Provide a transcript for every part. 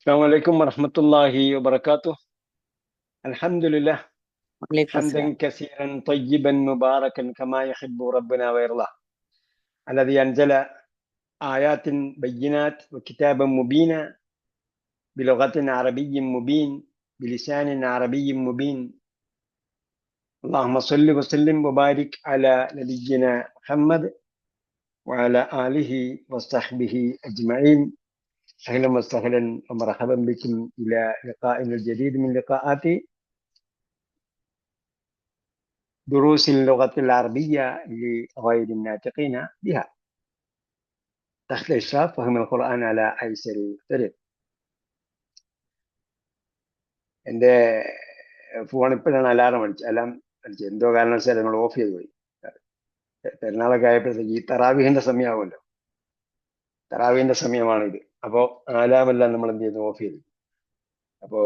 السلام عليكم ورحمة الله وبركاته. الحمد لله عليكم حمدا السلام. كثيرا طيبا مباركا كما يحب ربنا ويرضاه، الذي أنزل آيات بينات وكتابا مبينا بلغة عربي مبين بلسان عربي مبين. اللهم صل وسلم وبارك على نبينا محمد وعلى آله وصحبه أجمعين. أهلا وسهلا ومرحبا بكم إلى لقائنا الجديد من لقاءات دروس اللغة العربية لغير الناطقين بها تحت إشراف فهم القرآن على أيسر طريق. എൻ്റെ ഫോൺ ഇപ്പോഴാണ് അലാറം അടിച്ചത്. എന്തോ കാരണവശാൽ നമ്മൾ ഓഫ് ചെയ്ത് പോയി. പെരുന്നാളൊക്കെ ആയപ്പോഴത്തേക്ക് ഈ തറാവീഹിന്റെ സമയമാകുമല്ലോ, തറാവീഹിന്റെ സമയമാണിത്. അപ്പോൾ ആലാമെല്ലാം നമ്മൾ എന്ത് ചെയ്തു, ഓഫ് ചെയ്തു. അപ്പോൾ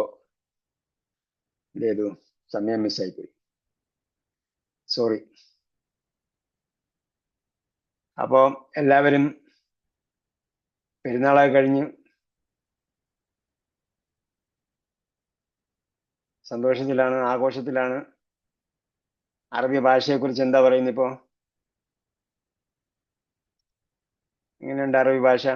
എന്ത് ചെയ്തു, സമയം മിസ്സായിപ്പോയി, സോറി. അപ്പോൾ എല്ലാവരും പെരുന്നാളൊക്കെ കഴിഞ്ഞ് സന്തോഷത്തിലാണ്, ആഘോഷത്തിലാണ്. അറബി ഭാഷയെക്കുറിച്ച് എന്താ പറയുന്നത് ഇപ്പോൾ? എങ്ങനെയുണ്ട് അറബി ഭാഷ?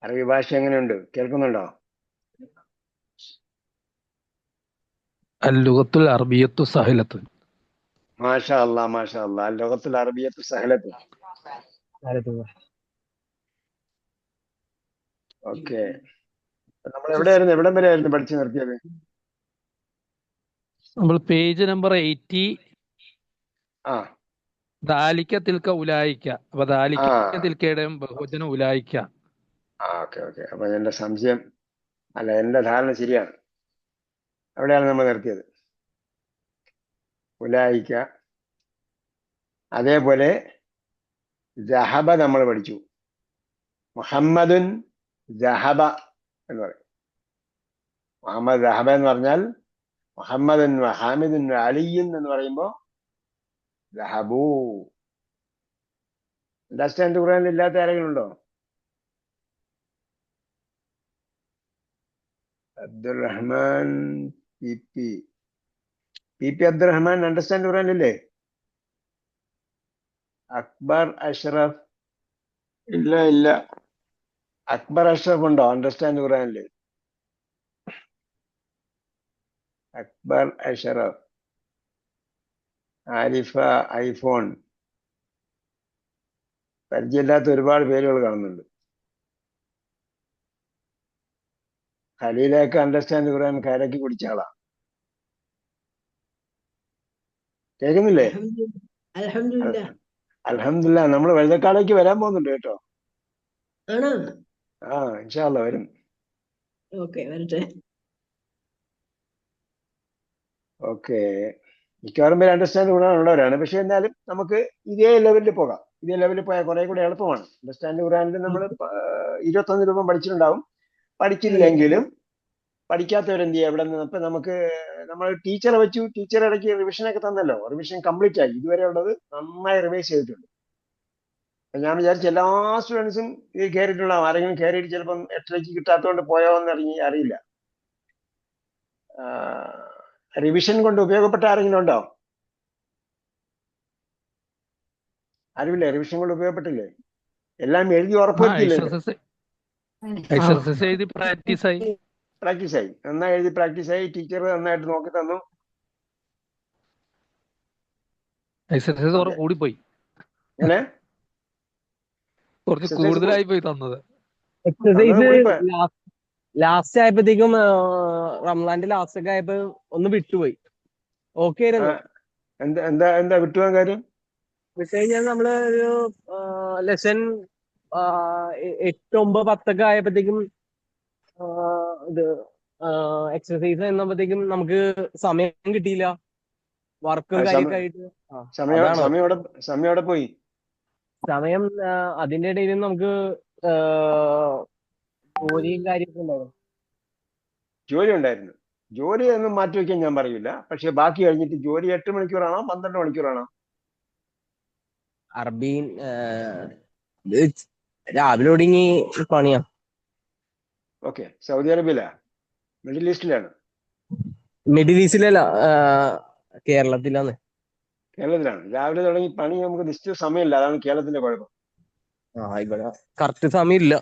അറബി ഭാഷ എങ്ങനെയുണ്ട്, കേൾക്കുന്നുണ്ടോ? اللغة العربية سهلة. മാഷാ അല്ലാ മാഷാ അല്ലാ. ലോകത്തിൽ അറബിയത്ത് സഹലത്ത്. ഓക്കെ, നമ്മൾ എവിടെയായിരുന്നു, വരെ ആയിരുന്നു പഠിച്ചു നിർത്തിയത്? നമ്മൾ പേജ് നമ്പർ 80. ആ ദാലിക്ക തിൽക്ക ഉലായിക്ക. അപ്പൊ ആ ദാലിക്ക തിൽക്കയുടെ ബഹുവചനം ഉലായിക്ക. Okay okay. അപ്പൊ എന്റെ സംശയം അല്ല, എന്റെ ധാരണ ശരിയാണ്. എവിടെയാണ് നമ്മൾ നിർത്തിയത്? ഉലായിക്ക. അതേപോലെ ജഹബ നമ്മൾ പഠിച്ചു. മുഹമ്മദുൻ ജഹബ എന്ന് പറയും. മുഹമ്മദ് ജഹബ എന്ന് പറഞ്ഞാൽ മുഹമ്മദുൻ ഹാമിദുൻ അലിയുൻ എന്ന് പറയുമ്പോൾ ജഹബൂ. അണ്ടർസ്റ്റാൻഡ് ഖുർആനിൽ ഇല്ലാത്ത ആരെങ്കിലും ഉണ്ടോ? Abdurahman P P P P Abdurahman understand ഖുർആനില്ലേ? അക്ബർ അഷ്റഫ് ഇല്ല ഇല്ല. അക്ബർ അഷ്റഫ് ഉണ്ടോ അണ്ടർസ്റ്റാൻഡ് ഖുർആനില്? അക്ബർ അഷ്റഫ്, ആരിഫ ഐഫോൺ, പരിചയമില്ലാത്ത ഒരുപാട് പേരുകൾ കാണുന്നുണ്ട്. ഖലീലൊക്കെ അണ്ടർസ്റ്റാൻഡ് ഖുർആൻ കരക്കി കുടിച്ച ആളാ. കേൾക്കുന്നില്ലേ? അൽഹംദുലില്ലാ. നമ്മൾ വെള്ളക്കാടേക്ക് വരാൻ പോകുന്നുണ്ട് കേട്ടോ. ആ ഇൻഷാ അല്ലാ വരും. ഓക്കെ. മിക്കവാറും പേര് അണ്ടർസ്റ്റാൻഡ് ഖുർആൻ ഉള്ളവരാണ്. പക്ഷെ എന്നാലും നമുക്ക് ഇതേ ലെവലിൽ പോകാം. ഇതേ ലെവലിൽ പോയാൽ കുറെ കൂടെ എളുപ്പമാണ്. അണ്ടർസ്റ്റാൻഡ് ഖുർആനിൽ നമ്മൾ 21 രൂപം പഠിച്ചിട്ടുണ്ടാവും. പഠിച്ചില്ലെങ്കിലും പഠിക്കാത്തവരെന്ത് ചെയ്യുക, ഇവിടെ നിന്ന് ഇപ്പൊ നമുക്ക് നമ്മൾ ടീച്ചറെ വെച്ചു. ടീച്ചർ ഇടയ്ക്ക് റിവിഷനൊക്കെ തന്നല്ലോ. റിവിഷൻ കംപ്ലീറ്റ് ആയി. ഇതുവരെ ഉള്ളത് നന്നായി റിവൈസ് ചെയ്തിട്ടുണ്ട്. ഞാൻ വിചാരിച്ച എല്ലാ സ്റ്റുഡൻസും ഇത് കയറിയിട്ടുണ്ടാവും. ആരെങ്കിലും കയറിയിട്ട് ചിലപ്പം 8ലേക്ക് കിട്ടാത്തതുകൊണ്ട് പോയോ എന്ന് അറിയില്ല. റിവിഷൻ കൊണ്ട് ഉപയോഗപ്പെട്ട ആരെങ്കിലും ഉണ്ടോ? അറിവില്ലേ? റിവിഷൻ കൊണ്ട് ഉപയോഗപ്പെട്ടില്ലേ? എല്ലാം എഴുതി ഉറപ്പുവരുത്തിയില്ലല്ലോ. പ്രാക്ടീസായി, നന്നായി എഴുതി പ്രാക്ടീസായി. ടീച്ചർ നന്നായിട്ട് നോക്കി തന്നു. കൂടിപ്പോയി, ഇങ്ങനെ കുറച്ച് കൂടുതലായി പോയി തന്നത്. എക്സസൈസ് ലാസ്റ്റ് ആയപ്പോഴത്തേക്കും റംസാന്റെ ലാസ്റ്റ് ഒക്കെ ആയപ്പോ ഒന്ന് വിട്ടുപോയി. ഓക്കെ ആയിരുന്നു. എന്താ എന്താ എന്താ വിട്ടുപോകാൻ കാര്യം? വിട്ടുകഴിഞ്ഞാൽ നമ്മള് ഒരു ലെസൺ 8, 9, 10 ആയപ്പോഴത്തേക്കും ഇത് എക്സസൈസ് എന്നപ്പോഴത്തേക്കും നമുക്ക് സമയം കിട്ടിയില്ല. വർക്കും കാര്യമൊക്കെ ആയിട്ട് സമയം എവിടെ പോയി? സമയം അതിന്റെ ഇടയിൽ നമുക്ക് ജോലിയും കാര്യമൊക്കെ ഉണ്ടായിരുന്നു. ജോലി ഉണ്ടായിരുന്നു. ജോലി ഒന്നും മാറ്റിവെക്കാൻ ഞാൻ പറയില്ല. പക്ഷെ ബാക്കി കഴിഞ്ഞിട്ട് ജോലി 8 മണിക്കൂറാണോ 12 മണിക്കൂറാണോ? അറബീൻ ഇത് രാവിലെ ഒടുങ്ങി പണിയാ. ഓക്കെ, സൗദി അറേബ്യയിലാ, മിഡിൽ ഈസ്റ്റിലാണ്? മിഡിൽ ഈസ്റ്റിലല്ല, കേരളത്തിലാന്ന്. കേരളത്തിലാണ്. രാവിലെ തുടങ്ങി പണി, നമുക്ക് നിശ്ചിത സമയമില്ല, അതാണ് കേരളത്തിന്റെ കുഴപ്പം. ഇവിടെ കറക്റ്റ് സമയം ഇല്ല.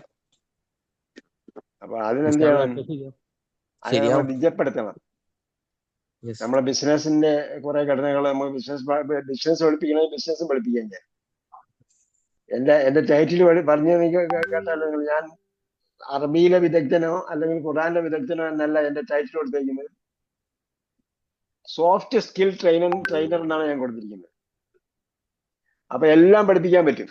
അപ്പൊ അതിനെന്ത് ചെയ്യണം? അതിനെ നമ്മൾ ശരിയാവും. നിജപ്പെടുത്തണം. Yes. നമ്മളെ ബിസിനസിന്റെ കുറെ ഘടനകൾ നമ്മൾ ബിസിനസ് പഠിപ്പിക്കണമെങ്കിൽ ബിസിനസ് പഠിപ്പിക്കാൻ ഞാൻ എന്റെ ടൈറ്റിൽ പറഞ്ഞു കേട്ടാലോ നിങ്ങൾ? ഞാൻ അറബിയിലെ വിദഗ്ധനോ അല്ലെങ്കിൽ ഖുറാന്റെ വിദഗ്ധനോ എന്നല്ല എന്റെ ടൈറ്റിൽ കൊടുത്തിരിക്കുന്നത്. സോഫ്റ്റ് സ്കിൽ ട്രെയിനർ എന്നാണ് ഞാൻ കൊടുത്തിരിക്കുന്നത്. അപ്പൊ എല്ലാം പഠിപ്പിക്കാൻ പറ്റും.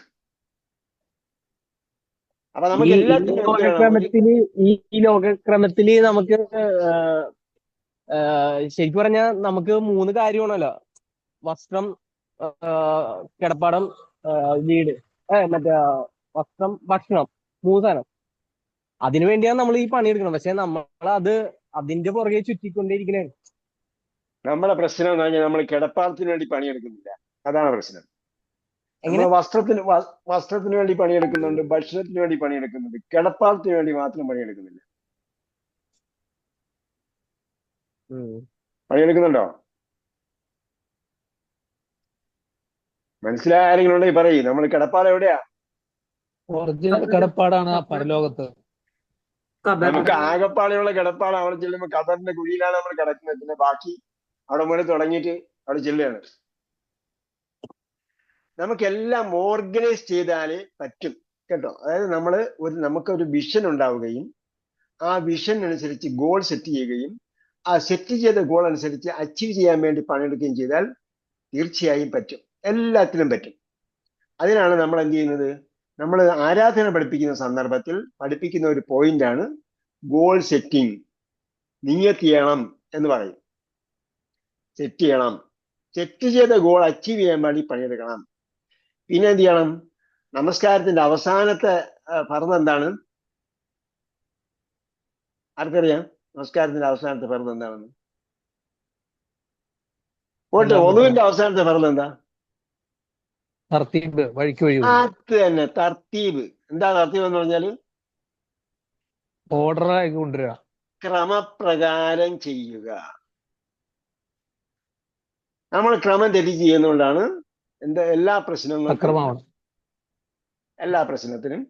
അപ്പൊ നമുക്ക് എല്ലാത്തിനും എന്ത് വേണം? ഈ ലോകക്രമത്തില് നമുക്ക് ശരിക്കും പറഞ്ഞാൽ നമുക്ക് 3 കാര്യമാണല്ലോ: വസ്ത്രം, കിടപ്പാടം, വീട്, മറ്റേ വസ്ത്രം, ഭക്ഷണം, 3 സാധനം. അതിനു വേണ്ടിയാണ് നമ്മൾ ഈ പണിയെടുക്കണം. പക്ഷെ നമ്മൾ അതിന്റെ പുറകെ ചുറ്റിക്കൊണ്ടേയിരിക്കണേ. നമ്മുടെ പ്രശ്നം എന്ന് പറഞ്ഞാൽ നമ്മൾ കിടപ്പാടത്തിന് വേണ്ടി പണിയെടുക്കുന്നില്ല. അതാണ് പ്രശ്നം. നമ്മൾ എങ്ങനെ? വസ്ത്രത്തിന് വേണ്ടി പണിയെടുക്കുന്നുണ്ട്, ഭക്ഷണത്തിന് വേണ്ടി പണിയെടുക്കുന്നുണ്ട്, കിടപ്പാടത്തിന് വേണ്ടി മാത്രം പണിയെടുക്കുന്നില്ല. പണിയെടുക്കുന്നുണ്ടോ? മനസ്സിലായ ആരെങ്കിലും ഉണ്ടെങ്കിൽ പറയും. നമ്മൾ കിടപ്പാടം എവിടെയാ? ഒറിജിനൽ കിടപ്പാടാണ് ആ പരലോകത്ത്. നമുക്ക് ആകപ്പാടെയുള്ള കിടപ്പാടം അവിടെ ചെല്ലുമ്പോൾ ഖബറിന്റെ കുഴിയിലാണ് നമ്മൾ കിടക്കുന്നത്. പിന്നെ ബാക്കി അവിടെ മുതൽ തുടങ്ങിയിട്ട് അവിടെ ചെല്ലുകയാണ്. നമുക്കെല്ലാം ഓർഗനൈസ് ചെയ്താലേ പറ്റും കേട്ടോ. അതായത് നമുക്കൊരു വിഷൻ ഉണ്ടാവുകയും ആ വിഷൻ അനുസരിച്ച് ഗോൾ സെറ്റ് ചെയ്യുകയും ആ സെറ്റ് ചെയ്ത ഗോൾ അനുസരിച്ച് അച്ചീവ് ചെയ്യാൻ വേണ്ടി പണിയെടുക്കുകയും ചെയ്താൽ തീർച്ചയായും പറ്റും. എല്ലാത്തിനും പറ്റും. അതിനാണ് നമ്മൾ എന്ത് ചെയ്യുന്നത്? നമ്മൾ ആരാധന പഠിപ്പിക്കുന്ന സന്ദർഭത്തിൽ പഠിപ്പിക്കുന്ന ഒരു പോയിന്റാണ് ഗോൾ സെറ്റിംഗ്. നിയത്ത് ചെയ്യണം എന്ന് പറയും. സെറ്റ് ചെയ്യണം. സെറ്റ് ചെയ്ത ഗോൾ അച്ചീവ് ചെയ്യാൻ വേണ്ടി പണിയെടുക്കണം. പിന്നെ എന്ത് ചെയ്യണം? നമസ്കാരത്തിന്റെ അവസാനത്തെ ഫർദ് എന്താണ്? ആർക്കറിയാം നമസ്കാരത്തിന്റെ അവസാനത്തെ ഫർദ് എന്താണെന്ന്? പോട്ടെ, ഒന്നുവിന്റെ അവസാനത്തെ ഫർദ് എന്താ? തർത്തീബ്, വഴിക്ക് വഴി. അത് തന്നെ, തർത്തീബ്. എന്താ തർത്തീബ് എന്ന് പറഞ്ഞാല്? ഓർഡറായി കൊണ്ടുവരിക, ക്രമപ്രകാരം ചെയ്യുക. നമ്മൾ ക്രമം തെറ്റി ചെയ്യുന്നതുകൊണ്ടാണ് എല്ലാ പ്രശ്നത്തിനും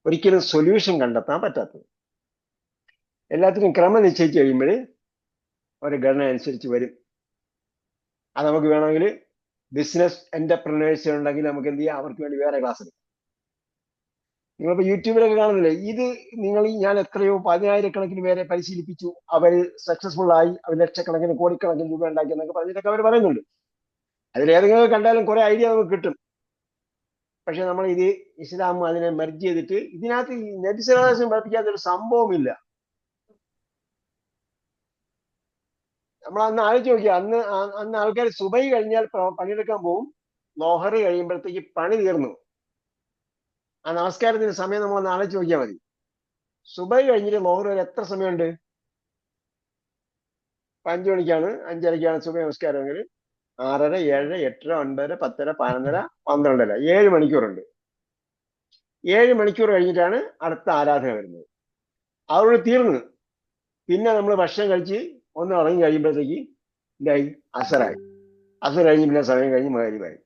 ഒരിക്കലും സൊല്യൂഷൻ കണ്ടെത്താൻ പറ്റാത്തത്. എല്ലാത്തിനും ക്രമം നിശ്ചയിച്ച് കഴിയുമ്പോൾ ഒരു ഘടന അനുസരിച്ച് വരും. അത് നമുക്ക് വേണമെങ്കിൽ ബിസിനസ് എന്റർപ്രണേഴ്സ് ഉണ്ടെങ്കിൽ നമുക്ക് എന്ത് ചെയ്യാം? അവർക്ക് വേണ്ടി വേറെ ക്ലാസ് എടുക്കാം. നിങ്ങളിപ്പോ യൂട്യൂബിലൊക്കെ കാണുന്നില്ലേ? ഞാൻ എത്രയോ 10,000-കണക്കിന് പേരെ പരിശീലിപ്പിച്ചു, അവര് സക്സസ്ഫുൾ ആയി, അവർ ലക്ഷക്കണക്കിന് കോടിക്കണക്കിന് രൂപ ഉണ്ടാക്കി എന്നൊക്കെ പറഞ്ഞിട്ടൊക്കെ അവർ പറയുന്നുണ്ട്. അതിലേതെങ്കിലും കണ്ടാലും കുറെ ഐഡിയ നമുക്ക് കിട്ടും. പക്ഷെ നമ്മൾ ഇസ്ലാം അതിനെ മെർജ് ചെയ്തിട്ട് ഇതിനകത്ത് നബി സല്ലല്ലാഹു അലൈഹി വസല്ലം പഠിപ്പിക്കാത്തൊരു സംഭവമില്ല. നമ്മൾ അന്ന് ആലോചിച്ച് നോക്കിയാൽ അന്ന് ആൾക്കാർ സുബൈ കഴിഞ്ഞാൽ പണിയെടുക്കാൻ പോകും. ലോഹർ കഴിയുമ്പോഴത്തേക്ക് പണി തീർന്നു. ആ നമസ്കാരത്തിന് സമയം നമ്മളൊന്ന് ആലോചിച്ച് നോക്കിയാൽ മതി. സുബൈ കഴിഞ്ഞിട്ട് ലോഹർ വരെ എത്ര സമയമുണ്ട്? 5 മണിക്കാണ്, 5:30-ക്കാണ് സുബൈ നമസ്കാരമെങ്കിൽ 6:30, 7, 8, 9, 10, 11, 12, 7 മണിക്കൂറുണ്ട്. 7 മണിക്കൂർ കഴിഞ്ഞിട്ടാണ് അടുത്ത ആരാധന വരുന്നത്. അതോട് തീർന്നു. പിന്നെ നമ്മൾ ഭക്ഷണം കഴിച്ച് ഒന്ന് ഉറങ്ങി കഴിയുമ്പോഴത്തേക്ക് എന്തായി? അസറായി. അസർ കഴിഞ്ഞ് പിന്നെ സമയം കഴിഞ്ഞ് മഗ്‌രിബായി.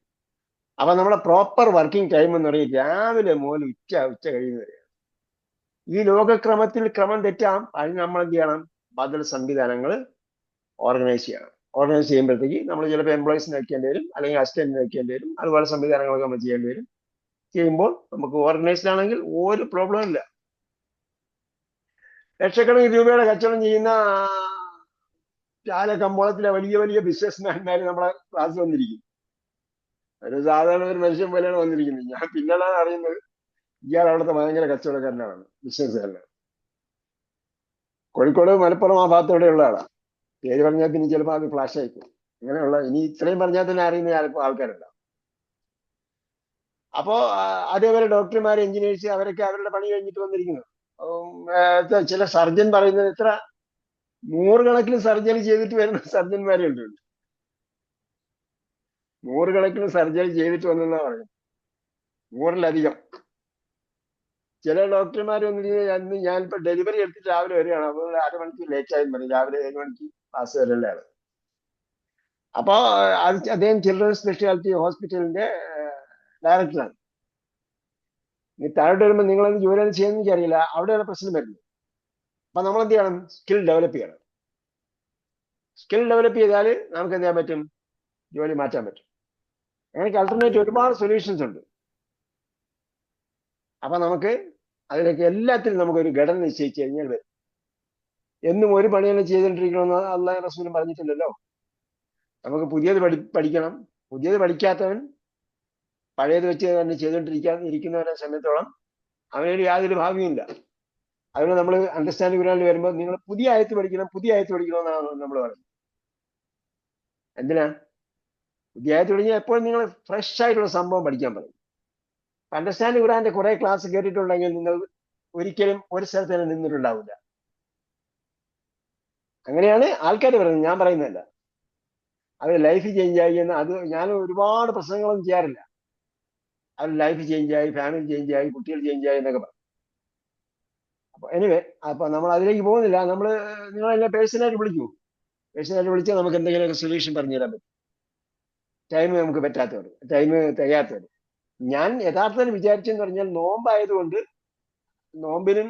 അപ്പൊ നമ്മുടെ പ്രോപ്പർ വർക്കിംഗ് ടൈം എന്ന് പറയുന്നത് രാവിലെ മുതൽ ഉച്ച കഴിയുന്നവരെയാണ്. ഈ ലോകക്രമത്തിൽ ക്രമം തെറ്റാം. അതിന് നമ്മൾ എന്ത് ചെയ്യണം? ബദൽ സംവിധാനങ്ങൾ ഓർഗനൈസ് ചെയ്യണം. ഓർഗനൈസ് ചെയ്യുമ്പോഴത്തേക്ക് നമ്മൾ ചിലപ്പോൾ എംപ്ലോയീസിനെ വെക്കേണ്ടി വരും, അല്ലെങ്കിൽ അസിസ്റ്റന്റിനെ വെക്കേണ്ടി വരും. അതുപോലെ സംവിധാനങ്ങളൊക്കെ നമ്മൾ ചെയ്യേണ്ടി വരും. ചെയ്യുമ്പോൾ നമുക്ക് ഓർഗനൈസ്ഡ് ആണെങ്കിൽ ഒരു പ്രോബ്ലം ഇല്ല. ലക്ഷക്കണക്കിന് രൂപയുടെ കച്ചവടം ചെയ്യുന്ന കമ്പോളത്തിലെ വലിയ വലിയ ബിസിനസ്മാൻമാർ നമ്മളെ ക്ലാസ് വന്നിരിക്കും. ഒരു സാധാരണ ഒരു മനുഷ്യൻ പോലെയാണ് വന്നിരിക്കുന്നത്. ഞാൻ പിന്നീടാണ് അറിയുന്നത് ഇയാൾ അവിടുത്തെ ഭയങ്കര കച്ചവടക്കാരനാണ്, ബിസിനസ്സുകാരനാണ്. കോഴിക്കോട്, മലപ്പുറം ആ ഭാഗത്തോടെയുള്ള ആളാണ്. പേര് പറഞ്ഞാൽ പിന്നെ ചിലപ്പോൾ അത് ഫ്ലാഷ് ആയിപ്പോകും. ഇങ്ങനെയുള്ള ഇനി ഇത്രയും പറഞ്ഞാൽ തന്നെ അറിയുന്ന ആൾക്കാരുണ്ടാവും. അപ്പോ അതേപോലെ ഡോക്ടർമാർ, എഞ്ചിനീയേഴ്സ്, അവരൊക്കെ അവരുടെ പണി കഴിഞ്ഞിട്ട് വന്നിരിക്കുന്നു. ചില സർജൻ പറയുന്നത് ഇത്ര 100 കണക്കിന് സർജറി ചെയ്തിട്ട് വരുന്ന സർജന്മാരെ ഉണ്ട്. 100 കണക്കിന് സർജറി ചെയ്തിട്ട് വന്നെന്നാ പറഞ്ഞു, 100-ലധികം. ചില ഡോക്ടർമാർ അന്ന് ഞാനിപ്പോ ഡെലിവറി എടുത്തിട്ട് രാവിലെ വരികയാണ്, അപ്പോൾ 1/2 മണിക്കൂർ ലേറ്റ് ആയി പറഞ്ഞു, രാവിലെ 7 മണിക്ക് ക്ലാസ് വരല്ലേ ആള്. അപ്പൊ അദ്ദേഹം ചിൽഡ്രൻസ് സ്പെഷ്യാലിറ്റി ഹോസ്പിറ്റലിന്റെ ഡയറക്ടറാണ്. ഇനി താഴോട്ട് വരുമ്പോൾ നിങ്ങളത് ജോലി ചെയ്യുന്ന എനിക്കറിയില്ല, അവിടെയാണ് പ്രശ്നം വരുന്നത്. അപ്പൊ നമ്മൾ എന്ത് ചെയ്യണം? സ്കിൽ ഡെവലപ്പ് ചെയ്യണം. സ്കിൽ ഡെവലപ്പ് ചെയ്താൽ നമുക്ക് എന്ത് ചെയ്യാൻ പറ്റും? ജോലി മാറ്റാൻ പറ്റും. അങ്ങനെ അൾട്ടർനേറ്റ് ഒരുപാട് സൊല്യൂഷൻസ് ഉണ്ട്. അപ്പൊ നമുക്ക് അതിലേക്ക് എല്ലാത്തിനും നമുക്കൊരു ഘടന നിശ്ചയിച്ചു കഴിഞ്ഞാൽ വരും. എന്നും ഒരു പണിയെല്ലാം ചെയ്തുകൊണ്ടിരിക്കണമെന്ന് അള്ളാഹു റസൂലും പറഞ്ഞിട്ടില്ലല്ലോ. നമുക്ക് പുതിയത് പഠിക്കണം. പുതിയത് പഠിക്കാത്തവൻ പഴയത് വെച്ച് തന്നെ ഇരിക്കുന്നവരെ സമയത്തോളം അവനൊരു യാതൊരു ഭാവിയുമില്ല. അതുകൊണ്ട് നമ്മൾ അണ്ടർസ്റ്റാൻഡിംഗ് ഖുർആനിൽ വരുമ്പോൾ നിങ്ങൾ പുതിയ ആയത്ത് പഠിക്കണം എന്നാണ് നമ്മൾ പറയുന്നത്. എന്തിനാ പുതിയ ആയത്ത് പഠിക്കാൻ? എപ്പോഴും നിങ്ങൾ ഫ്രഷ് ആയിട്ടുള്ള സംഭവം പഠിക്കാൻ പറയും. അണ്ടർസ്റ്റാൻഡിംഗ് ഖുർആന്റെ കുറെ ക്ലാസ് കേട്ടിട്ടുണ്ടെങ്കിൽ നിങ്ങൾ ഒരിക്കലും ഒരു സ്ഥലത്ത് തന്നെ നിന്നിട്ടുണ്ടാവില്ല. അങ്ങനെയാണ് ആൾക്കാർ പറയുന്നത്, ഞാൻ പറയുന്നതല്ല. അവർ ലൈഫ് ചേഞ്ച് ആയി എന്ന്, അത് ഞാൻ ഒരുപാട് പ്രശ്നങ്ങളൊന്നും ചെയ്യാറില്ല. അവർ ലൈഫ് ചേഞ്ച് ആയി, ഫാമിലി ചേഞ്ച് ആയി, കുട്ടികൾ ചേഞ്ച് ആയി എന്നൊക്കെ പറയും. അപ്പൊ എനിവേ, അപ്പൊ നമ്മൾ അതിലേക്ക് പോകുന്നില്ല. നിങ്ങളെന്നെ പേഴ്സണായിട്ട് വിളിക്കൂ. പേഴ്സണായിട്ട് വിളിച്ചാൽ നമുക്ക് എന്തെങ്കിലുമൊക്കെ സൊല്യൂഷൻ പറഞ്ഞു തരാൻ പറ്റും. ടൈം നമുക്ക് പറ്റാത്തവർ, ടൈം തികയാത്തവർ. ഞാൻ യഥാർത്ഥത്തിൽ വിചാരിച്ചെന്ന് പറഞ്ഞാൽ, നോമ്പായതുകൊണ്ട് നോമ്പിനും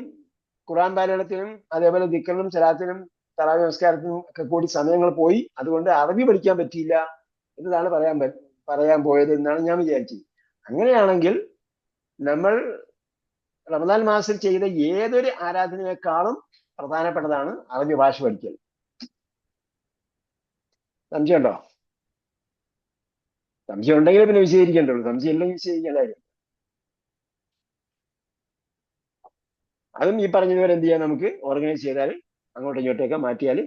ഖുർആൻ പാരായണത്തിനും അതേപോലെ ദിക്റിനും സലാത്തിനും തറാവീഹ് നമസ്കാരത്തിനും ഒക്കെ കൂടി സമയങ്ങൾ പോയി. അതുകൊണ്ട് അറബി പഠിക്കാൻ പറ്റിയില്ല എന്നതാണ് പറയാൻ പോയത് എന്നാണ് ഞാൻ വിചാരിച്ചത്. അങ്ങനെയാണെങ്കിൽ നമ്മൾ റമദാൻ മാസത്തിൽ ചെയ്ത ഏതൊരു ആരാധനയെക്കാളും പ്രധാനപ്പെട്ടതാണ് അറബി ഭാഷ പഠിക്കൽ. സംശയമുണ്ടോ? സംശയം ഉണ്ടെങ്കിൽ പിന്നെ വിശദീകരിക്കേണ്ടുള്ളൂ, സംശയം ഇല്ലെങ്കിൽ വിശദീകരിക്കേണ്ട കാര്യം. അതും ഈ പറഞ്ഞതുവരെ എന്ത് ചെയ്യാൻ നമുക്ക് ഓർഗനൈസ് ചെയ്താൽ, അങ്ങോട്ടും ഇങ്ങോട്ടൊക്കെ മാറ്റിയാൽ,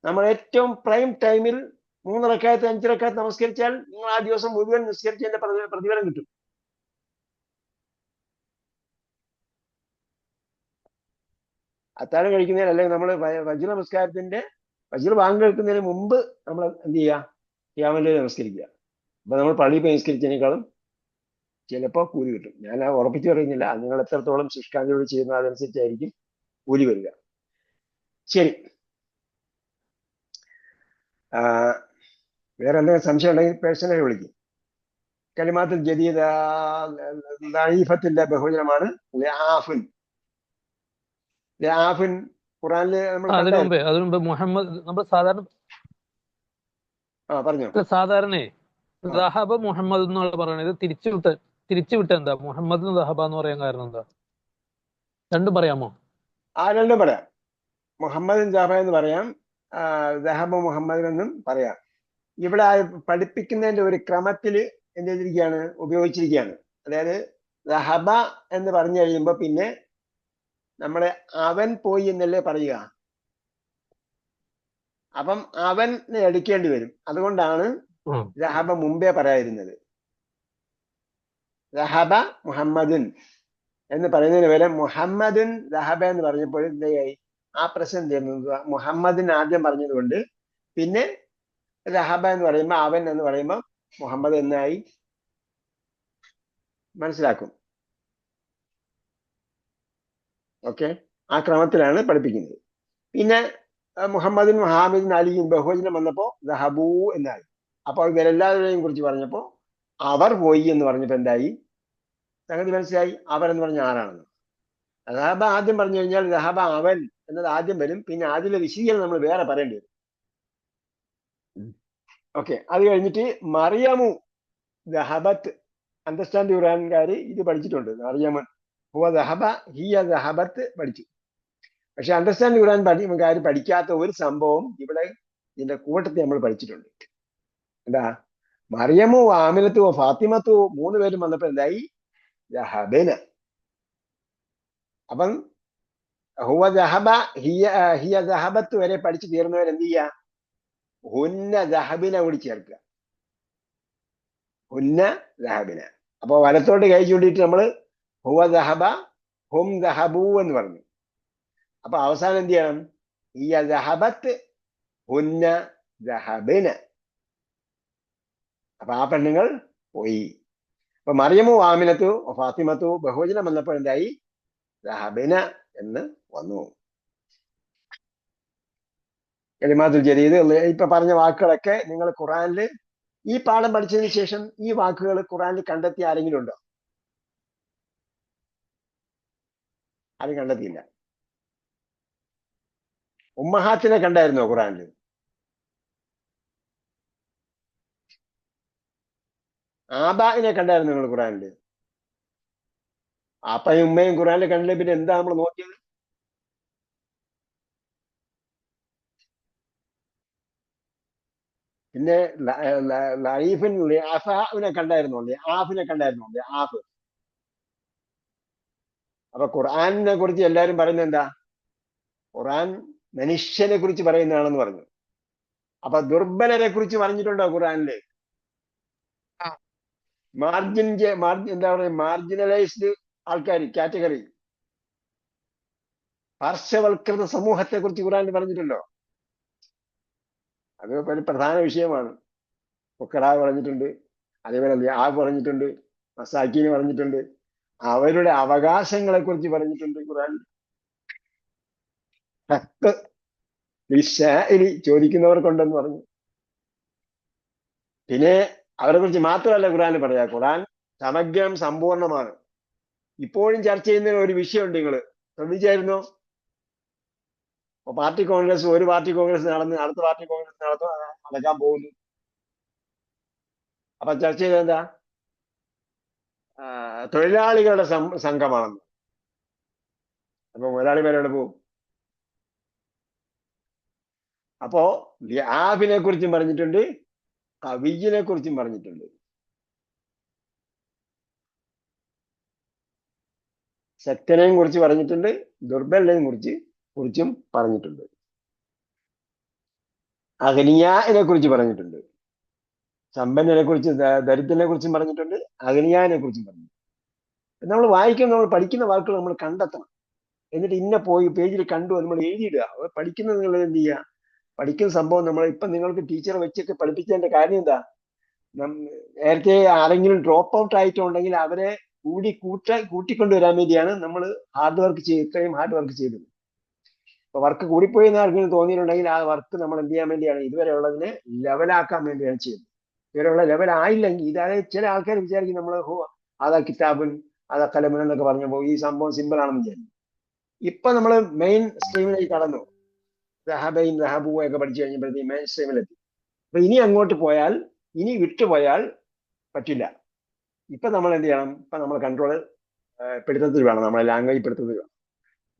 നമ്മൾ ഏറ്റവും പ്രൈം ടൈമിൽ 3 റക്അത്ത് 5 റക്അത്ത് നമസ്കരിച്ചാൽ നിങ്ങൾ ആ ദിവസം മുഴുവൻ നിസ്കരിച്ചതിന്റെ പ്രതിഫലം കിട്ടും. അത്താഴം കഴിക്കുന്നതിന്, അല്ലെങ്കിൽ നമ്മൾ വജ്ര നമസ്കാരത്തിന്റെ വജ്ര ബാങ്ക് കേൾക്കുന്നതിന് മുമ്പ് നമ്മൾ എന്ത് ചെയ്യുക? ഖിയാമുൽ ലൈൽ നമസ്കരിക്കുക. അപ്പൊ നമ്മൾ പള്ളിയിൽ പോയി നിസ്കരിച്ചതിനേക്കാളും ചിലപ്പോൾ കൂലി കിട്ടും. ഞാൻ ഉറപ്പിച്ചു പറയുന്നില്ല, നിങ്ങൾ എത്രത്തോളം ശുഷ്കാന്തിയോട് ചെയ്യുന്ന അതനുസരിച്ചായിരിക്കും കൂലി വരിക. ശരി, വേറെ എന്തെങ്കിലും സംശയം ഉണ്ടെങ്കിൽ പേഴ്സണലി വിളിക്കും. കലിമാത്തുൽ ജദീദ ദഈഫത്തിന്റെ ബഹുവചനമാണ് ലആഫുൻ. ലആഫുൻ ഖുർആനിൽ നമ്മൾ അതിനു മുമ്പേ മുഹമ്മദ്, നമ്മൾ സാധാരണ ദഹബ മുഹമ്മദ് എന്നുള്ള പറയുന്നത് തിരിച്ചുവിട്ട എന്താ? മുഹമ്മദ് ദഹബ എന്ന് പറയാൻ കാരണം എന്താ? രണ്ടും പറയാമോ? രണ്ടും പറയാം. മുഹമ്മദ് ദഹബ എന്ന് പറയാം, ദഹബ മുഹമ്മദ് എന്നും പറയാം. ഇവിടെ പഠിപ്പിക്കുന്നതിന്റെ ഒരു ക്രമത്തിൽ എന്ത് ചെയ്തിരിക്കുകയാണ്? ഉപയോഗിച്ചിരിക്കുകയാണ്. അതായത് ദഹബ എന്ന് പറഞ്ഞു കഴിയുമ്പോൾ പിന്നെ നമ്മള് അവൻ പോയി എന്നല്ലേ പറയുക. അപ്പം അവൻ എടുക്കേണ്ടി വരും. അതുകൊണ്ടാണ് ദഹബ മുമ്പേ പറയാതിരുന്നത്. ദഹബ മുഹമ്മദുൻ എന്ന് പറയുന്നതിന് വരെ മുഹമ്മദുൻ ദഹബ എന്ന് പറഞ്ഞപ്പോൾ എന്തായി? ആ പ്രശ്നം തീർന്നത്. മുഹമ്മദിൻ ആദ്യം പറഞ്ഞതുകൊണ്ട് പിന്നെ ദഹബ എന്ന് പറയുമ്പോൾ, അവൻ എന്ന് പറയുമ്പോൾ മുഹമ്മദ് എന്നായി. മനസ്സിലാക്കും? ഓക്കെ, ആ ക്രമത്തിലാണ് പഠിപ്പിക്കുന്നത്. പിന്നെ മുഹമ്മദിൻ ഹാമിദിൻ അലിയും ബഹുവചനം വന്നപ്പോൾ ദഹബൂ എന്നായി. അപ്പോൾ ഇവരെല്ലാവരെയും കുറിച്ച് പറഞ്ഞപ്പോൾ അവർ പോയി എന്ന് പറഞ്ഞപ്പോൾ എന്തായി? സംഗതി മനസ്സിലായി. അവർ എന്ന് പറഞ്ഞ ആരാണെന്ന്. ദഹബ ആദ്യം പറഞ്ഞു കഴിഞ്ഞാൽ ദഹബ അവൻ എന്നത് ആദ്യം വരും. പിന്നെ അതിലെ വിശദീകരണം നമ്മൾ വേറെ പറയേണ്ടി വരും. ഓക്കെ, അത് കഴിഞ്ഞിട്ട് മറിയമു ദഹബത്ത്. അണ്ടർസ്റ്റാൻഡ് ഖുർആൻകാർ ഇത് പഠിച്ചിട്ടുണ്ട്. മറിയമൻ ഹുവ ദഹബ ഹിയ ദഹബത്ത് പഠിച്ചു. പക്ഷെ അണ്ടർസ്റ്റാൻഡ് ഖുർആൻ പഠിക്കാത്ത ഒരു സംഭവം ഇവിടെ ഇതിന്റെ കൂട്ടത്തിൽ നമ്മൾ പഠിച്ചിട്ടുണ്ട്. എന്താ? മറിയമു ആമിനത്തു ഫാത്തിമത്തു 3 പേരും വന്നപ്പോൾ എന്തായി? ദഹബന. അപ്പം ഹുവ ദഹബ ഹിയ ദഹബത്ത് വരെ പഠിച്ചു തീർന്നവർ എന്ത് ചെയ്യുക? ഹുന്ന ദഹബിന കൂടി ചേർക്കുക. ഹുന്ന ദഹബിന. അപ്പൊ വലത്തോട്ട് കൈ ചൂണ്ടിയിട്ട് നമ്മൾ ഹുവ ദഹബ ഹും ദഹബൂ എന്ന് പറഞ്ഞു. അപ്പൊ അവസാനം എന്ത് ചെയ്യണം? ഹിയ ദഹബത്ത് ഹുന്ന ദഹബിന. അപ്പൊ ആ പെണ്ണുങ്ങൾ പോയി. അപ്പൊ മറിയമു ആമിനത്തു ഫാത്തിമത്തു ബഹുവചനം വന്നപ്പോൾ എന്തായി? ദഹബിന എന്ന് വന്നു. കലിമാത്തുൽ ജദീദ് ഇപ്പൊ പറഞ്ഞ വാക്കുകളൊക്കെ നിങ്ങൾ ഖുറാനിൽ ഈ പാഠം പഠിച്ചതിന് ശേഷം ഈ വാക്കുകൾ ഖുറാനിൽ കണ്ടെത്തിയ ആരെങ്കിലും ഉണ്ടോ? ആരും കണ്ടെത്തിയില്ല. ഉമ്മഹാത്തിനെ കണ്ടായിരുന്നോ ഖുറാനിൽ? ആബാഇനെ കണ്ടായിരുന്നു നിങ്ങൾ ഖുറാനിൽ? ആപ്പയും ഉമ്മയും ഖുറാനിൽ കണ്ടില്ല, പിന്നെ എന്താ നമ്മൾ നോക്കിയത്? പിന്നെ ലൈഫിൻ ലിആഫിനെ കണ്ടായിരുന്നോ? ലിആഫിനെ കണ്ടായിരുന്നോ? ലിആഫ്. അപ്പൊ ഖുർആനിനെ കുറിച്ച് എല്ലാരും പറയുന്നത് എന്താ? ഖുർആൻ മനുഷ്യനെ കുറിച്ച് പറയുന്നതാണെന്ന് പറഞ്ഞു. അപ്പൊ ദുർബലരെ കുറിച്ച് പറഞ്ഞിട്ടുണ്ടോ ഖുർആനില്? എന്താ പറയുക, മാർജിനലൈസ്ഡ് ആൾക്കാർ, കാറ്റഗറി, പാർശ്വവൽകൃത സമൂഹത്തെ കുറിച്ച് ഖുർആനിൽ പറഞ്ഞിട്ടുണ്ടോ? അത് ഒരു പ്രധാന വിഷയമാണ്. ഫുഖറാ പറഞ്ഞിട്ടുണ്ട്, അതേപോലെ ലിആഫ് പറഞ്ഞിട്ടുണ്ട്, മസാക്കീന് പറഞ്ഞിട്ടുണ്ട്, അവരുടെ അവകാശങ്ങളെ കുറിച്ച് പറഞ്ഞിട്ടുണ്ട് ഖുർആൻ. ഹക്ക് ലിശ്ശാഇലി, ചോദിക്കുന്നവർക്കുണ്ടെന്ന് പറഞ്ഞു. പിന്നെ അവരെ കുറിച്ച് മാത്രമല്ല ഖുർആൻ പറയാ, ഖുർആൻ സമഗ്രം സമ്പൂർണമാണ്. ഇപ്പോഴും ചർച്ച ചെയ്യുന്ന ഒരു വിഷയമുണ്ട്, നിങ്ങൾ ശ്രദ്ധിച്ചായിരുന്നോ? ഒരു പാർട്ടി കോൺഗ്രസ് നടന്ന് അടുത്ത പാർട്ടി കോൺഗ്രസ് നടക്കാൻ പോകുന്നു. അപ്പൊ ചർച്ച ചെയ്തത് എന്താ? തൊഴിലാളികളുടെ സംഘമാണെന്ന്. അപ്പൊ മുതലാളിമാരോട് പോകും. അപ്പോ ലിആഫിനെ കുറിച്ചും പറഞ്ഞിട്ടുണ്ട്, കവിജിനെ കുറിച്ചും പറഞ്ഞിട്ടുണ്ട്. ശക്തനെയും കുറിച്ച് പറഞ്ഞിട്ടുണ്ട്, ദുർബലിനെയും കുറിച്ചും പറഞ്ഞിട്ടുണ്ട്. അഗ്നിയാനെ കുറിച്ച് പറഞ്ഞിട്ടുണ്ട്, സമ്പന്നനെ കുറിച്ച്, ദരിദ്രനെ കുറിച്ചും പറഞ്ഞിട്ടുണ്ട്, അഗ്നിയാനെ കുറിച്ചും പറഞ്ഞിട്ടുണ്ട്. നമ്മൾ വായിക്കുന്ന, നമ്മൾ പഠിക്കുന്ന വാക്കുകൾ നമ്മൾ കണ്ടെത്തണം. എന്നിട്ട് ഇന്ന പേജിൽ കണ്ടു നമ്മൾ എഴുതിയിടുക. പഠിക്കുന്നത് നിങ്ങൾ എന്ത് ചെയ്യുക? പഠിക്കുന്ന സംഭവം നമ്മൾ ഇപ്പൊ നിങ്ങൾക്ക് ടീച്ചറെ വെച്ചൊക്കെ പഠിപ്പിച്ചതിന്റെ കാര്യം എന്താ? നേരത്തെ ആരെങ്കിലും ഡ്രോപ്പ് ഔട്ട് ആയിട്ടുണ്ടെങ്കിൽ അവരെ കൂട്ടിക്കൊണ്ടുവരാൻ വേണ്ടിയാണ് നമ്മൾ ഇത്രയും ഹാർഡ് വർക്ക് ചെയ്തത്. അപ്പൊ വർക്ക് കൂടിപ്പോയി എന്ന് ആർക്കെങ്കിലും തോന്നിയിട്ടുണ്ടെങ്കിൽ ആ വർക്ക് നമ്മൾ എന്ത് ചെയ്യാൻ വേണ്ടിയാണ്? ഇതുവരെ ഉള്ളതിനെ ലെവലാക്കാൻ വേണ്ടിയാണ് ചെയ്തത്. ഇതുവരെയുള്ള ലെവൽ ആയില്ലെങ്കിൽ, ഇതായത് ചില ആൾക്കാർ വിചാരിക്കും നമ്മൾ അതാ കിതാബുൻ അതാ കലമുൻ എന്നൊക്കെ പറഞ്ഞപ്പോൾ ഈ സംഭവം സിമ്പിൾ ആണെന്ന് വിചാരിക്കും. ഇപ്പൊ നമ്മൾ മെയിൻ സ്ട്രീമിലേക്ക് കടന്നു. റഹബു ഒക്കെ പഠിച്ചു കഴിഞ്ഞപ്പോഴത്തേക്ക് മെയിൻ സ്ട്രീമിലെത്തി. അപ്പൊ ഇനി അങ്ങോട്ട് പോയാൽ, ഇനി വിട്ടുപോയാൽ പറ്റില്ല. ഇപ്പൊ നമ്മൾ എന്ത് ചെയ്യണം? ഇപ്പൊ നമ്മൾ കൺട്രോൾ പിടുത്തത്തിൽ വേണം, നമ്മളെ ലാംഗ്വേജ് പിടുത്തത്തിൽ വേണം.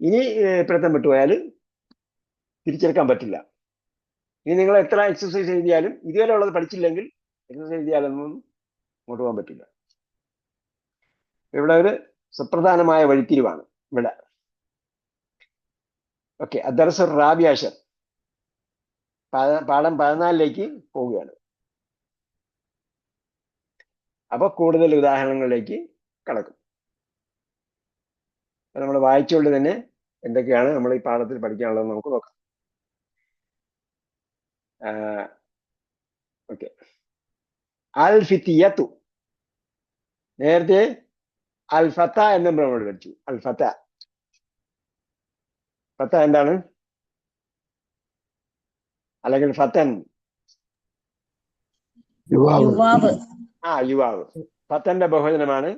ഇനി പിടുത്തം വിട്ടുപോയാൽ തിരിച്ചെടുക്കാൻ പറ്റില്ല. ഇനി നിങ്ങൾ എത്ര എക്സസൈസ് എഴുതിയാലും, ഇതുവരെ ഉള്ളത് പഠിച്ചില്ലെങ്കിൽ എക്സസൈസ് എഴുതിയാലൊന്നും അങ്ങോട്ട് പോകാൻ പറ്റില്ല. ഇവിടെ ഒരു സുപ്രധാനമായ വഴിത്തിരിവാണ് ഇവിടെ. ഓക്കെ, അദ്ദർസ് റാബിയാഷർ, പാഠം 14ലേക്ക് പോവുകയാണ്. അപ്പൊ കൂടുതൽ ഉദാഹരണങ്ങളിലേക്ക് കടക്കും. നമ്മൾ വായിച്ചുകൊണ്ട് തന്നെ എന്തൊക്കെയാണ് നമ്മൾ ഈ പാഠത്തിൽ പഠിക്കാനുള്ളത് നമുക്ക് നോക്കാം. ഓക്കെ, അൽ ഫിത്തിയത്തു, നേരത്തെ അൽ ഫത്ത എന്ന് നമ്മൾ പഠിച്ചു. അൽ ഫത്ത എന്താണ്? അല്ലെങ്കിൽ ഫത്തൻ, യുവാവ്. യുവാവ്. ഫത്തന്റെ ബഹുവചനമാണ്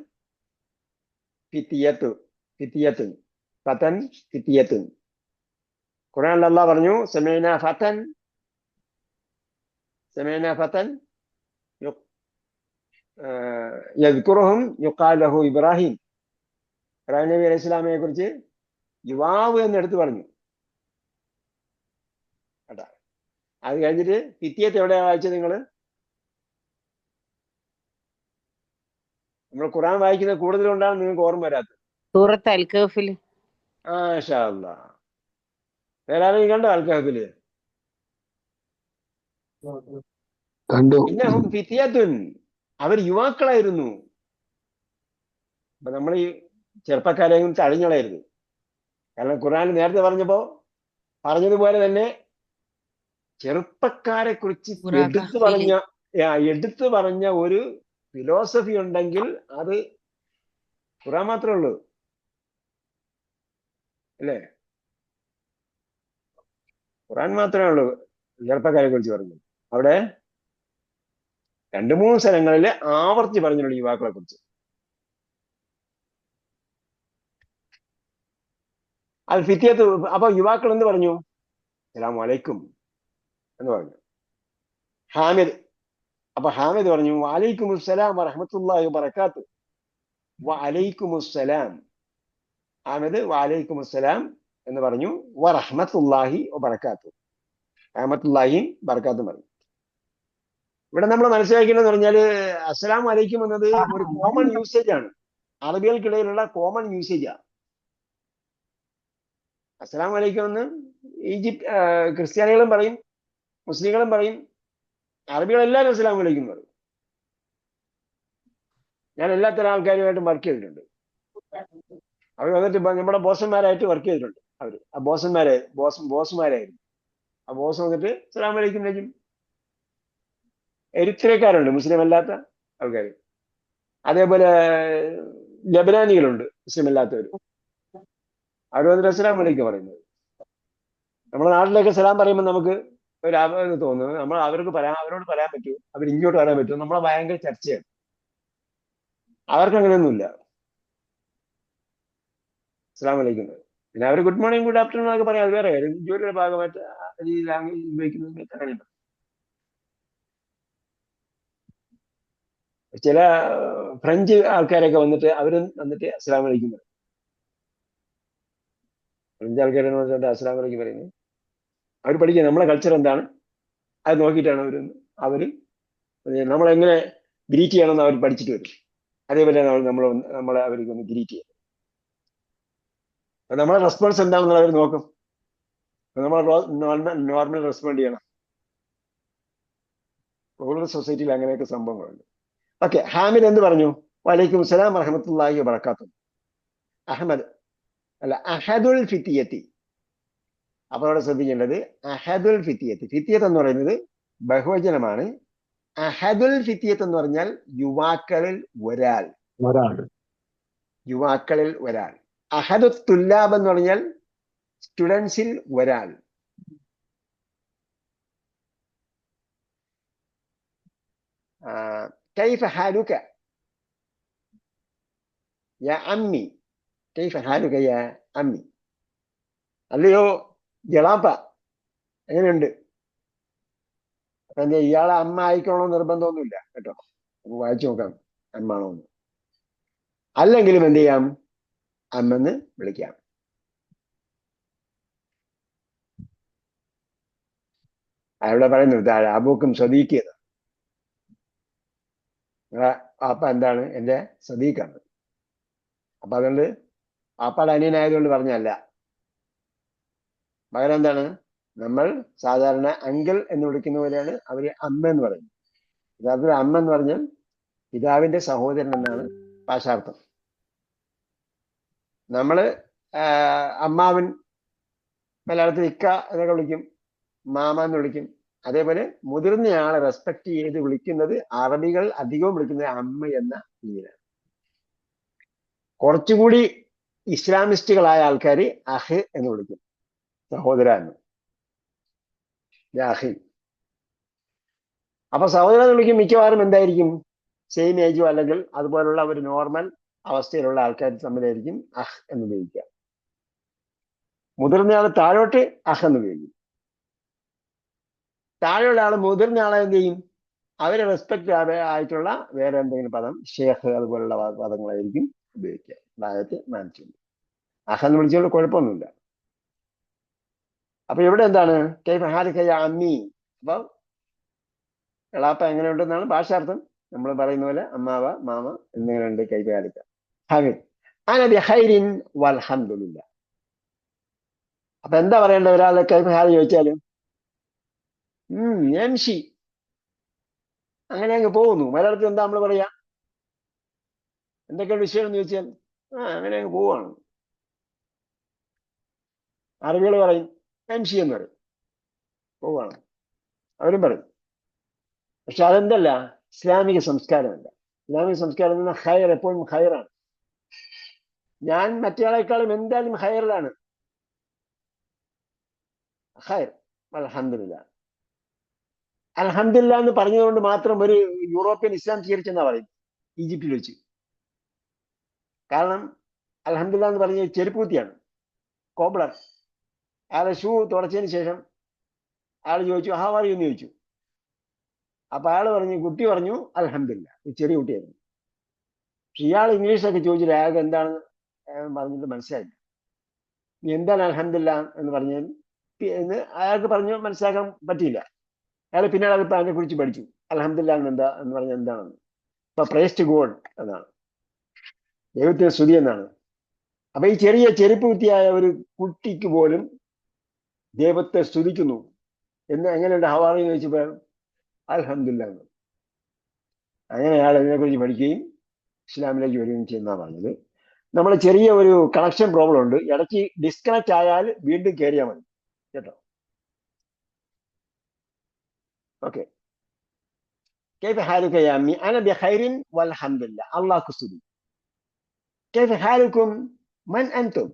ഫിത്തിയത്തുൻ. ഫത്തൻ, ഫിത്തിയത്തുൻ. ഖുർആനിൽ അല്ലാഹ് പറഞ്ഞു, സമീന ഫത്തൻ യദ്കുറുഹും യുഖാൽ ലഹു ഇബ്രാഹിം. ഇബ്രാഹിം നബി അലൈഹി സ്വലാമിനെ കുറിച്ച് യുവാവ് എന്ന് എടുത്തു പറഞ്ഞു. കേട്ടാ, അത് കഴിഞ്ഞിട്ട് ഫിത്തിയത്ത് എവിടെയാ വായിച്ചത് നിങ്ങൾ? നമ്മൾ ഖുർആൻ വായിക്കുന്ന കൂടുതലുകൊണ്ടാണ് നിങ്ങൾക്ക് ഓർമ്മ വരാത്തത്. സൂറത്ത് അൽ കഹ്ഫിൽ. മാഷാ അല്ലാഹ്. വേറെ ആരെങ്കിലും കണ്ടോ അൽ കഹ്ഫില്? ഇന്നഹും ഫിത്തിയത്തുൻ, അവർ യുവാക്കളായിരുന്നു. അപ്പൊ നമ്മൾ ഈ ചെറുപ്പക്കാരെയും തഴഞ്ഞളയരുത്. കാരണം ഖുർആൻ നേരത്തെ പറഞ്ഞതുപോലെ തന്നെ ചെറുപ്പക്കാരെ കുറിച്ച് എടുത്തു പറഞ്ഞ എടുത്തു പറഞ്ഞ ഒരു ഫിലോസഫി ഉണ്ടെങ്കിൽ അത് ഖുർആൻ മാത്രമേ ഉള്ളൂ, അല്ലേ? ഖുർആൻ മാത്രമേ ഉള്ളൂ ചെറുപ്പക്കാരെ കുറിച്ച് പറഞ്ഞു. അവിടെ 2-3 സ്ഥലങ്ങളിൽ ആവർത്തി പറഞ്ഞുള്ളൂ യുവാക്കളെ കുറിച്ച്. അത് ഫിത്തിയത്ത്. അപ്പൊ യുവാക്കൾ എന്ത് പറഞ്ഞു? അസ്സലാമു അലൈക്കും എന്ന് പറഞ്ഞു. ഹാമിദ്. അപ്പൊ ഹാമിദ് പറഞ്ഞു വഅലൈക്കും അസ്സലാം വറഹ്മത്തുള്ളാഹി വബറകാത്തു. വഅലൈക്കും അസ്സലാം. ഹാമിദ് വഅലൈക്കും അസ്സലാം എന്ന് പറഞ്ഞു. വറഹ്മത്തുള്ളാഹി വബറകാത്തു. റഹ്മത്തുള്ളാഹിയും ബറകാത്തും പറഞ്ഞു. ഇവിടെ നമ്മൾ മനസ്സിലാക്കിയെന്ന് പറഞ്ഞാല് അസ്സലാമു അലൈക്കും എന്നത് ഒരു കോമൺ യൂസേജ് ആണ്, അറബികൾക്കിടയിലുള്ള കോമൺ യൂസേജാണ്. അസ്സലാമു അലൈക്കും എന്ന് ക്രിസ്ത്യാനികളും പറയും, മുസ്ലിങ്ങളും പറയും, അറബികളെല്ലാവരും അസ്സലാമു അലൈക്കും പറയും. ഞാൻ എല്ലാത്തരം ആൾക്കാരുമായിട്ടും വർക്ക് ചെയ്തിട്ടുണ്ട്. അവർ വന്നിട്ട് നമ്മുടെ ബോസന്മാരായിട്ട് വർക്ക് ചെയ്തിട്ടുണ്ട്. അവർ ആ ബോസുമാരായിരുന്നു. ആ ബോസ് വന്നിട്ട് അസ്സലാമു അലൈക്കും നജും. എരിത്രക്കാരുണ്ട്, മുസ്ലിം അല്ലാത്ത ആൾക്കാർ. അതേപോലെ ലബനാനികളുണ്ട്, മുസ്ലിം അല്ലാത്തവർ. അവർ വന്നിട്ട് അസ്സലാമു അലൈക്കും പറയുന്നത്. നമ്മുടെ നാട്ടിലൊക്കെ സലാം പറയുമ്പോൾ നമുക്ക് ഒരു ഇത് തോന്നുന്നു, നമ്മൾ അവരോട് പറയാൻ പറ്റുമോ, അവർ ഇങ്ങോട്ട് പറയാൻ പറ്റുമോ, നമ്മളെ ഭയങ്കര ചർച്ചയാണ്. അവർക്ക് അങ്ങനെയൊന്നുമില്ല. അസ്സലാമു അലൈക്കും. പിന്നെ അവർ ഗുഡ് മോർണിംഗ് ഗുഡ് ആഫ്റ്റർനൂൺ എന്നൊക്കെ പറയാം, അത് വേറെ കാര്യം. ജോലിയുടെ ഭാഗമായിട്ട് ഈ ലാംഗ്വേജ് ഉപയോഗിക്കുന്നത് അങ്ങനെയുണ്ട്. ചില ഫ്രഞ്ച് ആൾക്കാരൊക്കെ വന്നിട്ട് അസ്സലാമു അലൈക്കും പറയും. ഫ്രഞ്ച് ആൾക്കാരെന്ന് പറഞ്ഞിട്ട് അസ്സലാമു അലൈക്കും പറയുന്നത്. അവർ പഠിക്കുക നമ്മളെ കൾച്ചർ എന്താണ് അത് നോക്കിയിട്ടാണ് അവർ നമ്മളെങ്ങനെ ഗ്രീറ്റ് ചെയ്യണമെന്ന് അവർ പഠിച്ചിട്ട് വരും. അതേപോലെ നമ്മളെ അവർക്ക് ഒന്ന് ഗ്രീറ്റ് ചെയ്യും. നമ്മളെ റെസ്പോൺസ് എന്താണെന്ന് അവർ നോക്കും. നമ്മൾ നോർമൽ റെസ്പോണ്ട് ചെയ്യണം. റൂറൽ സൊസൈറ്റിയിൽ അങ്ങനെയൊക്കെ സംഭവങ്ങളുണ്ട്. ഓക്കെ, ഹാമിദ് എന്ത് പറഞ്ഞു? വലൈക്കും അസ്സലാം വറഹ്മത്തുള്ളാഹി വബറകാത്തു. അഹദുൽ ഫിത്തിയത്തി. അപ്പൊ അവിടെ ശ്രദ്ധിക്കേണ്ടത് അഹദുൽ ഫിത്തിയത്ത്. ഫിത്തിയത്ത് എന്ന് പറയുന്നത് ബഹുവചനമാണ്. അഹദുൽ ഫിത്തിയത്ത് എന്ന് പറഞ്ഞാൽ യുവാക്കളിൽ ഒരാൾ. യുവാക്കളിൽ ഒരാൾ. അഹദു തുല്ലാബ് എന്ന് പറഞ്ഞാൽ സ്റ്റുഡൻസിൽ ഒരാൾ. കൈഫ ഹാലുക യാ അമ്മി. കൈഫ ഹാലുക യാ അമ്മി. അല്ലയോ ജളാപ്പ, എങ്ങനെയുണ്ട്? അപ്പൊ എന്താ ഇയാളെ അമ്മ ആയിക്കോണോ നിർബന്ധമൊന്നുമില്ല കേട്ടോ. നമുക്ക് വായിച്ചു നോക്കാം അമ്മാണോ എന്ന്. അല്ലെങ്കിലും എന്ത് ചെയ്യാം, അമ്മെന്ന് വിളിക്കാം. അവിടെ പറയുന്നത് താഴെ അബൂക്കും സദീഖിയത്. അപ്പ എന്താണ്? എന്റെ സദീഖാണ്. അപ്പൊ അതുകൊണ്ട് പാപ്പാടെ അനിയനായതുകൊണ്ട് പറഞ്ഞല്ല. പകരം എന്താണ്, നമ്മൾ സാധാരണ അങ്കിൾ എന്ന് വിളിക്കുന്ന പോലെയാണ് അവര് അമ്മ എന്ന് പറയുന്നത്. യഥാർത്ഥത്തിൽ അമ്മ എന്ന് പറഞ്ഞാൽ പിതാവിന്റെ സഹോദരൻ എന്നാണ് ഭാഷാർത്ഥം. നമ്മള് അമ്മാവൻ, മലയാളത്തിൽ ഇക്ക എന്നൊക്കെ വിളിക്കും, മാമ എന്ന് വിളിക്കും. അതേപോലെ മുതിർന്നയാളെ റെസ്പെക്ട് ചെയ്ത് വിളിക്കുന്നത് അറബികൾ അധികവും വിളിക്കുന്നത് അമ്മ എന്ന രീതിയിലാണ്. കുറച്ചുകൂടി ഇസ്ലാമിസ്റ്റുകളായ ആൾക്കാർ അഹ് എന്ന് വിളിക്കും, സഹോദര എന്ന്. അഹി. അപ്പൊ സഹോദരൻ എന്ന് വിളിക്കും മിക്കവാറും എന്തായിരിക്കും, സെയിം ഏജോ അല്ലെങ്കിൽ അതുപോലുള്ള ഒരു നോർമൽ അവസ്ഥയിലുള്ള ആൾക്കാർ തമ്മിലായിരിക്കും അഹ് എന്ന് ഉപയോഗിക്കുക. മുതിർന്നയാൾ താഴോട്ട് അഹ് എന്ന് ഉപയോഗിക്കും. താഴെയുള്ള ആൾ മുതിർന്ന ആളെ എന്ത് ചെയ്യും, അവരെ റെസ്പെക്ട് ആയിട്ടുള്ള വേറെ എന്തെങ്കിലും പദം, ഷേഖ് അതുപോലുള്ള പദങ്ങളായിരിക്കും ഉപയോഗിക്കുക. അതായത് മാനിച്ചുണ്ട്. അഹ് എന്ന് വിളിച്ചുകൊണ്ട് കുഴപ്പമൊന്നുമില്ല. അപ്പൊ ഇവിടെ എന്താണ്, കൈഫ ഹാലുക യാ അമ്മി. അപ്പൊ എളാപ്പ എങ്ങനെയുണ്ടെന്നാണ് ഭാഷാർത്ഥം. നമ്മൾ പറയുന്ന പോലെ അമ്മാവ, മാമ എന്നെങ്ങനെയുണ്ട്, കൈഫ ഹാലുക. ഹാമിദ് അന ബിഖൈരിൻ വൽഹംദുലില്ലാ. അപ്പൊ എന്താ പറയേണ്ടത് ഒരാളെ കൈഫ ഹാൽ ചോദിച്ചാലും? എംഷി, അങ്ങനെ അങ്ങ് പോകുന്നു. മലയാളത്തിൽ എന്താ നമ്മൾ പറയാ? എന്തൊക്കെയാണ് വിഷയം എന്ന് ചോദിച്ചാൽ അങ്ങനെ അങ്ങ് പോവാണ്. അറബികൾ പറയും എംഷി എന്ന് പറയും, പോവാണ്. അവരും പറയും. പക്ഷെ അതെന്തല്ല, ഇസ്ലാമിക സംസ്കാരമല്ല. ഇസ്ലാമിക സംസ്കാരം എന്ന ഹയർ എപ്പോഴും ഹയറാണ്. ഞാൻ മറ്റേയാളെക്കാളും എന്തായാലും ഹയറിലാണ്. ഹയർ, അൽഹംദുലില്ലാ. അൽഹംദുലില്ലാ എന്ന് പറഞ്ഞതുകൊണ്ട് മാത്രം ഒരു യൂറോപ്യൻ ഇസ്ലാം സ്വീകരിച്ചെന്നാ പറയുന്നത് ഈജിപ്തിൽ വെച്ച്. കാരണം അൽഹംദുലില്ലാ എന്ന് പറഞ്ഞ ചെരുപ്പ് കുത്തിയാണ്, കോബ്ലർ. അയാളെ ഷൂ തുടച്ചതിന് ശേഷം അയാൾ ചോദിച്ചു ഹൗ ആർ യു എന്ന് ചോദിച്ചു. അപ്പൊ അയാൾ പറഞ്ഞു, കുട്ടി പറഞ്ഞു അൽഹംദുലില്ലാ, ചെറിയ കുട്ടിയായിരുന്നു. പക്ഷെ ഇയാൾ ഇംഗ്ലീഷൊക്കെ ചോദിച്ചില്ല, അയാൾക്ക് എന്താണ് പറഞ്ഞിട്ട് മനസ്സിലായില്ല. നീ എന്താണ് അൽഹംദുലില്ലാ എന്ന് പറഞ്ഞാൽ എന്ന് അയാൾക്ക് പറഞ്ഞു മനസ്സിലാക്കാൻ പറ്റിയില്ല. അയാൾ പിന്നീട് അതിപ്പോ അതിനെ കുറിച്ച് പഠിച്ചു, അൽഹംദുലില്ലാ എന്താ എന്ന് പറഞ്ഞാൽ എന്താണെന്ന്. ഇപ്പൊ പ്രൈസ് ടു ഗോഡ് എന്നാണ്, ദൈവത്തിന് സ്തുതി എന്നാണ്. അപ്പൊ ഈ ചെറിയ ചെരുപ്പ് കുത്തിയായ ഒരു കുട്ടിക്ക് പോലും ദൈവത്തെ സ്തുതിക്കുന്നു എന്ന് എങ്ങനെയുണ്ട് ഹവാറി ചോദിച്ചപ്പോൾ അൽഹംദുലില്ലാ എന്ന്. അങ്ങനെ അയാൾ ഇതിനെക്കുറിച്ച് പഠിക്കുകയും ഇസ്ലാമിലേക്ക് വരികയും ചെയ്യുന്നതാണ് പറഞ്ഞത്. നമ്മൾ ചെറിയ ഒരു കണക്ഷൻ പ്രോബ്ലം ഉണ്ട്, ഇടയ്ക്ക് ഡിസ്കണക്ട് ആയാൽ വീണ്ടും കയറിയാൽ മതി കേട്ടോ. ഓക്കെ. كيف حالك يا أمي؟ أنا بخير والحمد لله. الله كسبي. كيف حالكم؟ من أنتم؟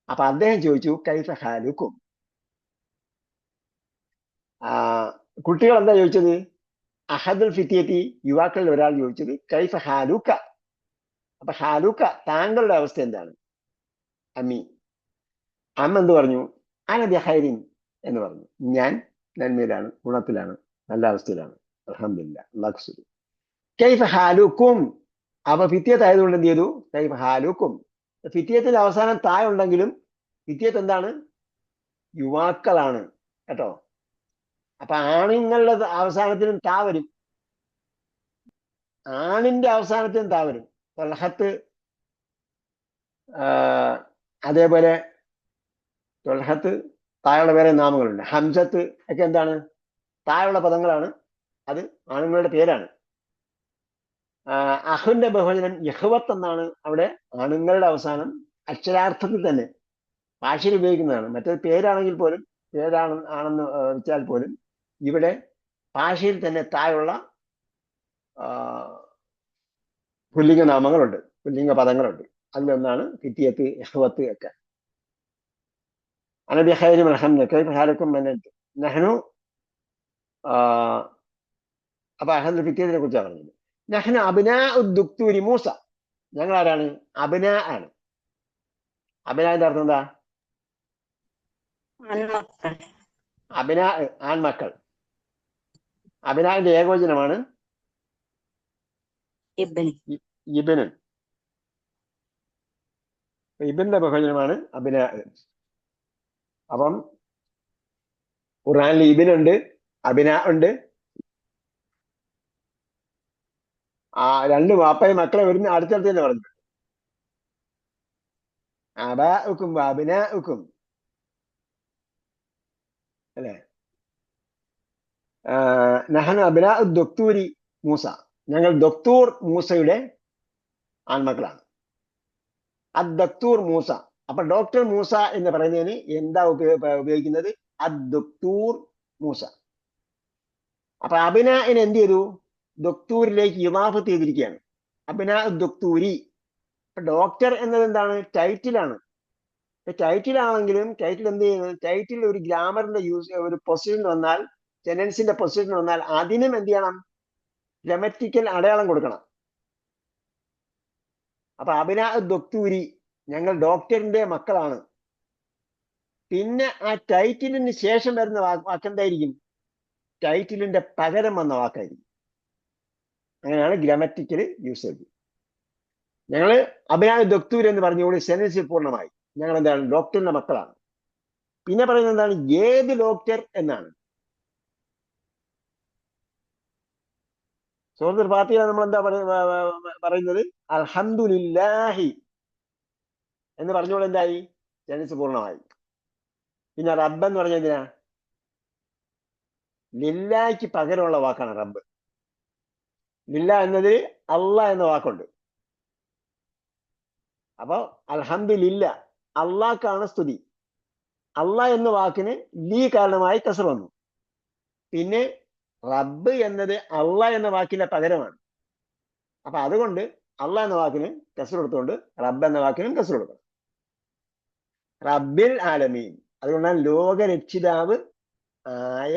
അപ്പൊ അദ്ദേഹം ചോദിച്ചു കൈഫ ഹാലുക്കും. കുട്ടികൾ എന്താ ചോദിച്ചത്? അഹദുൽ ഫിത്തിയത്തി, യുവാക്കളിൽ ഒരാൾ ചോദിച്ചത് കൈഫ ഹാലുക്ക. അപ്പൊ ഹാലുക്ക, താങ്കളുടെ അവസ്ഥ എന്താണ്? അമ്മി. അമ്മ എന്ത് പറഞ്ഞു? അന ബിഖൈരിൻ എന്ന് പറഞ്ഞു, ഞാൻ നന്മയിലാണ്, ഗുണത്തിലാണ്, നല്ല അവസ്ഥയിലാണ്, അൽഹംദുലില്ലാ, അല്ലാഹു സ്തുതി. കൈഫ ഹാലുക്കും. അപ്പൊ ഫിത്തിയത്ത് ആയതുകൊണ്ട് എന്ത് ചെയ്തു? കൈഫ ഹാലുക്കും. ഫിത്തിയത്തിൽ അവസാനം താഴെ ഉണ്ടെങ്കിലും ഫിത്തിയത്ത് എന്താണ്? യുവാക്കളാണ് കേട്ടോ. അപ്പൊ ആണുങ്ങളുടെ അവസാനത്തിനും താ വരും, ആണിന്റെ അവസാനത്തിനും താ വരും. തൊൽഹത്ത്, അതേപോലെ തൊൽഹത്ത് താഴെയുള്ള വേറെ നാമങ്ങളുണ്ട്. ഹംസത്ത് ഒക്കെ എന്താണ്? താഴെയുള്ള പദങ്ങളാണ്, അത് ആണുങ്ങളുടെ പേരാണ്. അഹുന്റെ ബഹുവചനം യഹ്വത്ത് എന്നാണ്. അവിടെ ആണുങ്ങളുടെ അവസാനം അക്ഷരാർത്ഥത്തിൽ തന്നെ ഭാഷയിൽ ഉപയോഗിക്കുന്നതാണ്. മറ്റേത് പേരാണെങ്കിൽ പോലും, ആണെന്ന് വെച്ചാൽ പോലും ഇവിടെ ഭാഷയിൽ തന്നെ താഴെയുള്ള പുല്ലിംഗ നാമങ്ങളുണ്ട്, പുല്ലിംഗ പദങ്ങളുണ്ട്. അതിലൊന്നാണ് ഫിത്തിയത്ത്, യഹ്വത്ത് ഒക്കെ. അന ബിഖൈരി അൽഹംദുലില്ലാ കൈഫ ഹാലുക്കും നഹ്നു. അപ്പൊ അഹദുൽ ഫിത്തിയത്തിനെ കുറിച്ചാണ് പറഞ്ഞത്. നഹ്നു അബ്നാഉ ദുക്തൂരി മൂസ. ഞങ്ങൾ ആരാണ്? അബ്നാ ആണ്. അബ്നാന്റെ അർത്ഥം എന്താ? അബ്നാ, ആൺമക്കൾ. അബ്നാന്റെ ഏകവചനമാണ് ഇബ്നുൻ. ഇബ്ന്റെ ബഹുവചനമാണ് അബ്നാ. അപ്പം ഖുർആനിൽ ഇബ്നുണ്ട്, അബ്നാ ഉണ്ട്. രണ്ട് വാപ്പയും മക്കളെ വരുന്ന അടുത്തടുത്ത് തന്നെ പറഞ്ഞു. അബാഉക്കും അബ്നാഉക്കും അല്ലെ. നഹ്നു അബ്നാഉ ദുക്തൂരി മൂസ. ഞങ്ങൾ ദക്തൂർ മൂസയുടെ ആൺമക്കളാണ്. അദ്ദക്തൂർ മൂസ. അപ്പൊ ഡോക്ടർ മൂസ എന്ന് പറയുന്നതിന് എന്താ ഉപയോഗിക്കുന്നത്? അദ്ദക്തൂർ മൂസ. അപ്പൊ അബ്നാഇനെ എന്ത് ചെയ്തു? ദക്തൂരിലേക്ക് ഇളാഫത്ത് ചെയ്തിരിക്കുകയാണ്. അബ്നാ ദക്തൂരി. ഡോക്ടർ എന്നത് എന്താണ്? ടൈറ്റിലാണ്. ടൈറ്റിലാണെങ്കിലും ടൈറ്റിൽ എന്ത് ചെയ്യുന്നത്? ടൈറ്റിൽ ഒരു ഗ്രാമറിന്റെ ഒരു പൊസിഷൻ വന്നാൽ, സെന്റൻസിന്റെ പൊസിഷൻ വന്നാൽ അതിനും എന്ത് ചെയ്യണം? ഗ്രമറ്റിക്കൽ അടയാളം കൊടുക്കണം. അപ്പൊ അബ്നാ ദക്തൂരി, ഞങ്ങൾ ഡോക്ടറിന്റെ മക്കളാണ്. പിന്നെ ആ ടൈറ്റിലിന് ശേഷം വരുന്ന വാക്കെന്തായിരിക്കും? ടൈറ്റിലിന്റെ പകരം വന്ന വാക്കായിരിക്കും. അങ്ങനെയാണ് ഗ്രമറ്റിക്കൽ യൂസേജ്. ഞങ്ങൾ അബ്നാ ദക്തൂർ എന്ന് പറഞ്ഞുകൂടി സെന്റൻസ് പൂർണ്ണമായി. ഞങ്ങൾ എന്താണ്? ഡോക്ടറിന്റെ മക്കളാണ്. പിന്നെ പറയുന്നത് എന്താണ്? ഏത് ഡോക്ടർ എന്നാണ്. സൂറത്തുൽ ഫാത്തിഹ നമ്മൾ എന്താ പറയുന്നത്? അൽഹംദുലില്ലാഹി എന്ന് പറഞ്ഞുകൊണ്ട് എന്തായി? സെന്റൻസ് പൂർണ്ണമായി. പിന്നെ റബ്ബ് എന്ന് പറഞ്ഞ എന്തിനാ? ലില്ലായ്ക്ക് പകരമുള്ള വാക്കാണ് റബ്ബ്. ലില്ല എന്നതിൽ അള്ളാഹ് എന്ന വാക്കുണ്ട്. അപ്പൊ അൽഹംദുലില്ലാ, അള്ളാഹ്ക്കാണ് സ്തുതി. അള്ളാഹ് എന്ന വാക്കിന് ലീ കാരണമായി കസർ വന്നു. പിന്നെ റബ്ബ് എന്നത് അള്ള എന്ന വാക്കിന്റെ പകരമാണ്. അപ്പൊ അതുകൊണ്ട് അള്ള എന്ന വാക്കിന് കസ്ർ കൊടുത്തുകൊണ്ട് റബ്ബ് എന്ന വാക്കിനും കസ്ർ കൊടുക്കണം. റബ്ബിൽ ആലമീൻ, അതുകൊണ്ടാണ് ലോകരക്ഷിതാവ് ആയ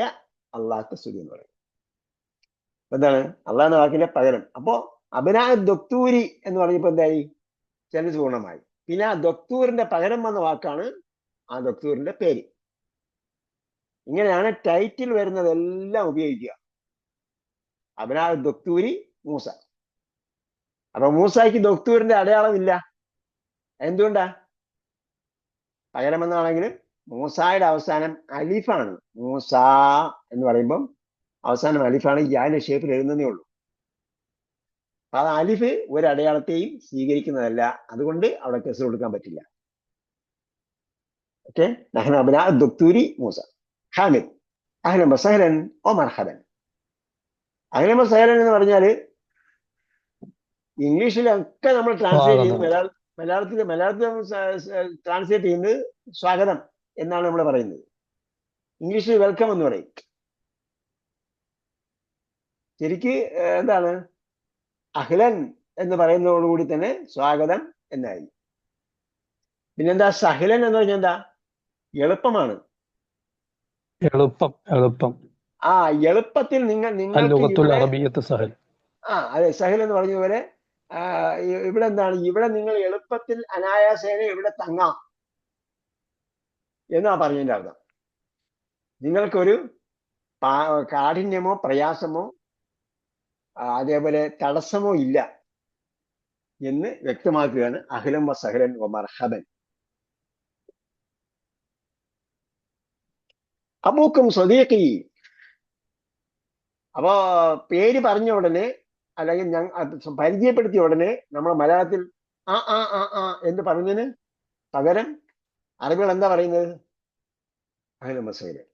അള്ളാഹ്ക്ക് സ്തുതി എന്ന് പറയുന്നത്. എന്താണ് അള്ളാഹ് എന്ന വാക്കിന്റെ പകരം. അപ്പോ അബ്നാ ദൊക്തൂരി എന്ന് പറഞ്ഞപ്പോ എന്തായി? ചെലസ് പൂർണ്ണമായി. പിന്നെ ആ ദൊക്തൂറിന്റെ പകരം വന്ന വാക്കാണ് ആ ദൊക്തൂറിന്റെ പേര്. ഇങ്ങനെയാണ് ടൈറ്റിൽ വരുന്നതെല്ലാം ഉപയോഗിക്കുക. അബ്നാ ദൊക്തൂരി മൂസ. അപ്പൊ മൂസായ്ക്ക് ദൊക്തൂറിന്റെ അടയാളം ഇല്ല. എന്തുകൊണ്ടാ? പകരം എന്നാണെങ്കിൽ മൂസായുടെ അവസാനം അലിഫാണ്. മൂസ എന്ന് പറയുമ്പം അവസാനം അലിഫാണ്. യാന്റെ ഷേപ്പിൽ എഴുതുന്നതേ ഉള്ളൂ. അപ്പൊ അത് അലിഫ് ഒരു അടയാളത്തെയും സ്വീകരിക്കുന്നതല്ല. അതുകൊണ്ട് അവിടെ കെസ് കൊടുക്കാൻ പറ്റില്ല. ഓക്കെ. നഹ്നു അബ്നാ ദുക്തൂരി മൂസ. ഹാമിദ് അഹ്ലൻ വസഹ്ലൻ വ മർഹബൻ. അഹ്ലൻ വസഹ്ലൻ എന്ന് പറഞ്ഞാല് ഇംഗ്ലീഷിലൊക്കെ നമ്മൾ ട്രാൻസ്ലേറ്റ് ചെയ്യുന്നത് മലയാളത്തിൽ ട്രാൻസ്ലേറ്റ് ചെയ്യുന്നത് സ്വാഗതം എന്നാണ് നമ്മൾ പറയുന്നത്. ഇംഗ്ലീഷിൽ വെൽക്കം എന്ന് പറയും. ശരിക്ക് എന്താണ്? അഹ്ലൻ എന്ന് പറയുന്നതോടുകൂടി തന്നെ സ്വാഗതം എന്നായി. പിന്നെന്താ സഹ്ലൻ എന്ന് പറഞ്ഞാൽ എന്താ? എളുപ്പമാണ്. എളുപ്പം എളുപ്പം. ആ എളുപ്പത്തിൽ നിങ്ങൾക്ക് അതെ സഹൽ എന്ന് പറഞ്ഞതുപോലെ ഇവിടെ എന്താണ്? ഇവിടെ നിങ്ങൾ എളുപ്പത്തിൽ അനായാസേന ഇവിടെ തങ്ങാം എന്നാ പറഞ്ഞതിന്റെ അർത്ഥം. നിങ്ങൾക്കൊരു കാഠിന്യമോ പ്രയാസമോ അതേപോലെ തടസ്സമോ ഇല്ല എന്ന് വ്യക്തമാക്കുകയാണ് അഹ്ലൻ വ സഹ്ലൻ വ മർഹബൻ. അബൂക്കും സ്വദീഖി. അപ്പോ പേര് പറഞ്ഞ ഉടനെ അല്ലെങ്കിൽ പരിചയപ്പെടുത്തിയ ഉടനെ നമ്മൾ മലയാളത്തിൽ ആ ആ ആ ആ എന്ന് പറഞ്ഞതിന് പകരം അറബികൾ എന്താ പറയുന്നത്? അഹ്ലൻ വ സഹ്ലൻ.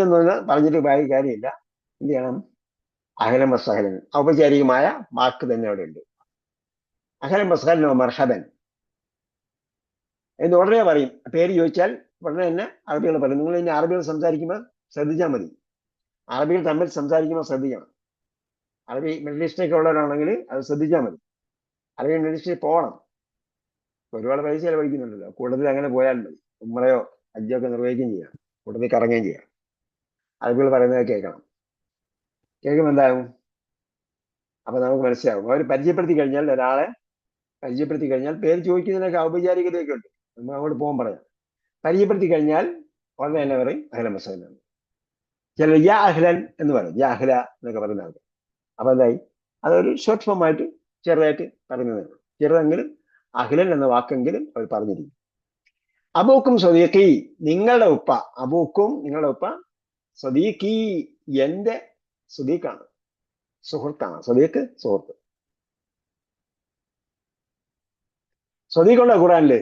എന്നൊന്ന് പറഞ്ഞിട്ട് കാര്യമില്ല. എന്ത് ചെയ്യണം? അഹ്ലൻ വ സഹ്ലൻ ഔപചാരികമായ വാക്ക് തന്നെ അവിടെ ഉണ്ട്. അഹ്ലൻ വ സഹ്ലൻ വ മർഹബൻ എന്ന് ഉടനെ പറയും. പേര് ചോദിച്ചാൽ ഉടനെ തന്നെ അറബികൾ പറയും. നിങ്ങൾ ഇനി അറബികൾ സംസാരിക്കുമ്പോൾ ശ്രദ്ധിച്ചാൽ മതി. അറബികൾ തമ്മിൽ സംസാരിക്കുമ്പോൾ ശ്രദ്ധിക്കണം. അറബി മിഡിൽ ഈസ്റ്റിലേക്ക് ഉള്ളവരാണെങ്കിൽ അത് ശ്രദ്ധിച്ചാൽ മതി. അറബി മിഡിൽ ഈസ്റ്റിൽ പോകണം. ഒരുപാട് പൈസ ചെലവഴിക്കുന്നുണ്ടല്ലോ. കൂടുതൽ അങ്ങനെ പോയാൽ മതി. ഉംറയോ ഹജ്ജൊക്കെ നിർവഹിക്കുകയും ചെയ്യാം, കൂടുതൽ കറങ്ങുകയും ചെയ്യാം. അറബികൾ പറയുന്നത് കേൾക്കണം. കേൾക്കുമ്പോൾ എന്താകും? അപ്പൊ നമുക്ക് മനസ്സിലാവും. അവർ പരിചയപ്പെടുത്തി കഴിഞ്ഞാൽ, ഒരാളെ പരിചയപ്പെടുത്തി കഴിഞ്ഞാൽ, പേര് ചോദിക്കുന്നതിനൊക്കെ ഔപചാരികതയൊക്കെ ഉണ്ട്. നമ്മൾ അങ്ങോട്ട് പോകാൻ പറയാം. പരിചയപ്പെടുത്തി കഴിഞ്ഞാൽ ഉടനെ തന്നെ പറയും അഹ്ലൻ വ സഹ്ലൻ. ചിലർ യാ അഹ്ലൻ എന്ന് പറയും, യാ അഹ്ല എന്നൊക്കെ പറയുന്ന ആൾക്ക്. അപ്പൊ എന്തായി? അതൊരു ഷോർട്ട് ഫോം ആയിട്ട് ചെറുതായിട്ട് പറയുന്നതാണ്. ചെറുതെങ്കിലും അഹ്ലൻ എന്ന വാക്കെങ്കിലും അവർ പറഞ്ഞിരിക്കും. അബൂക്കും സ്വദീഖി, നിങ്ങളുടെ ഉപ്പ. അബൂക്കും നിങ്ങളുടെ ഉപ്പ. സ്വദീഖി എന്റെ സ്വദീഖാണ്, സുഹൃത്താണ്. സ്വദീഖ് സുഹൃത്ത്. സ്വദീഖുണ്ടോ ഖുറാനില്?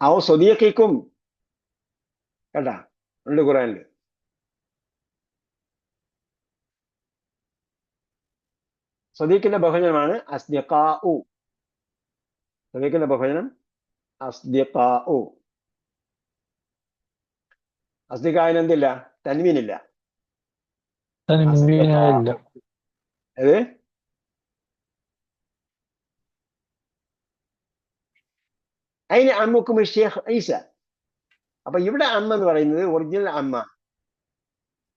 ഔ സ്വദീഖിക്കും കേട്ടാ, ഉണ്ട് ഖുറാനില്. സ്വദീഖിന്റെ ബഹുവചനമാണ് അസ്ദിഖാഉ. സ്വദീഖിന്റെ ബഹുവചനം അസ്ദിഖാഉ. അസ്ദിഖാഇന് എന്തില്ല? തൻവീനില്ല. അത് അതിന് അമ്മുക്കും ഷേഖ് ഈസ. അപ്പൊ ഇവിടെ അമ്മ എന്ന് പറയുന്നത് ഒറിജിനൽ അമ്മ,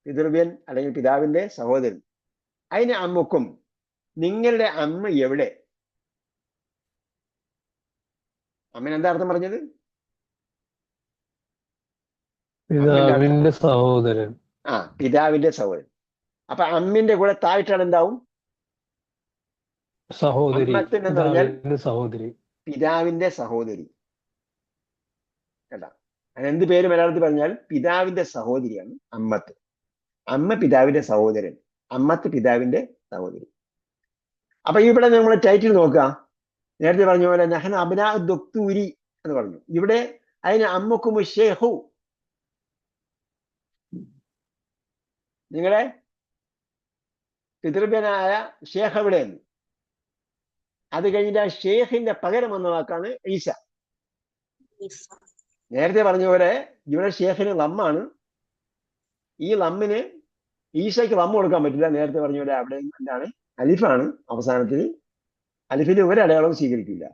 പിതൃവ്യൻ അല്ലെങ്കിൽ പിതാവിന്റെ സഹോദരൻ. അതിന് അമ്മുക്കും, നിങ്ങളുടെ അമ്മ എവിടെ? അമ്മന് എന്താ അർത്ഥം പറഞ്ഞത്? പിതാവിന്റെ സഹോദരൻ. ആ, പിതാവിന്റെ സഹോദരൻ. അപ്പൊ അമ്മിന്റെ കൂടെ താഴ്ചയാണ് എന്താവും? സഹോദരി. എന്ന് പറഞ്ഞാൽ സഹോദരി, പിതാവിന്റെ സഹോദരി. കേട്ടാ, എന്ത് പേര് മലയാളത്തിൽ പറഞ്ഞാൽ പിതാവിന്റെ സഹോദരിയാണ് അമ്മത്ത്. അമ്മ പിതാവിന്റെ സഹോദരൻ, അമ്മത്ത് പിതാവിന്റെ സഹോദരി. അപ്പൊ ഇവിടെ നമ്മൾ ടൈറ്റിൽ നോക്കുക. നേരത്തെ പറഞ്ഞ പോലെ നഹ്നു അബ്നാ ദുക്തൂരി എന്ന് പറഞ്ഞു. ഇവിടെ അതിന് അമ്മുക്കും ഷേഖു, നിങ്ങളെ പിതൃഭ്യനായ ഷേഖ് എവിടെയെന്ന്. അത് കഴിഞ്ഞിട്ട് ആ ഷേഖിന്റെ പകരം വന്ന വാക്കാണ് ഈസ. നേരത്തെ പറഞ്ഞ പോലെ ഇവിടെ ഷേഖിന് ലമ്മാണ്. ഈ ലമ്മിന് ഈശയ്ക്ക് ലമ്മ് കൊടുക്കാൻ പറ്റില്ല. നേരത്തെ പറഞ്ഞ പോലെ അവിടെ എന്താണ്, അലിഫാണ് അവസാനത്തിൽ. അലിഫിന് ഒരടയാളവും സ്വീകരിക്കില്ല.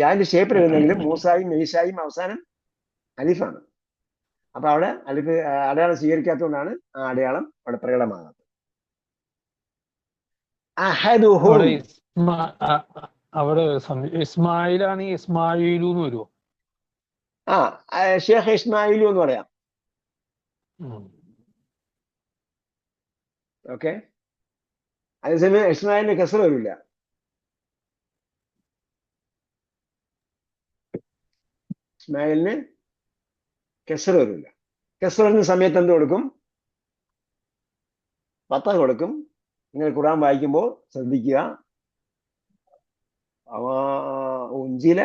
യാന്റെ ഷേപ്പിൽ എഴുതുന്നെങ്കിലും മൂസായും മെയ്സായും അവസാനം അലിഫാണ്. അപ്പൊ അവിടെ അലിഫ് അടയാളം സ്വീകരിക്കാത്തതുകൊണ്ടാണ് ആ അടയാളം അവിടെ പ്രകടമാകാത്തത്. അഹദുഹും, അവിടെ അവിടെ ഇസ്മായിലാണ് ഇസ്മായിലു എന്ന് വരുമോ? ഷേഖ് ഇസ്മായിലു എന്ന് പറയാം. ഓക്കെ. അതേസമയം ഇസ്മായിലിന് കസർ വരില്ല. ഇസ്മായിലിന് കസർ വരില്ല. കസർ വരുന്ന സമയത്ത് എന്ത് കൊടുക്കും? ഫത്തഹ കൊടുക്കും. നിങ്ങൾ ഖുർആൻ വായിക്കുമ്പോൾ ശ്രദ്ധിക്കുക. ഉൻസില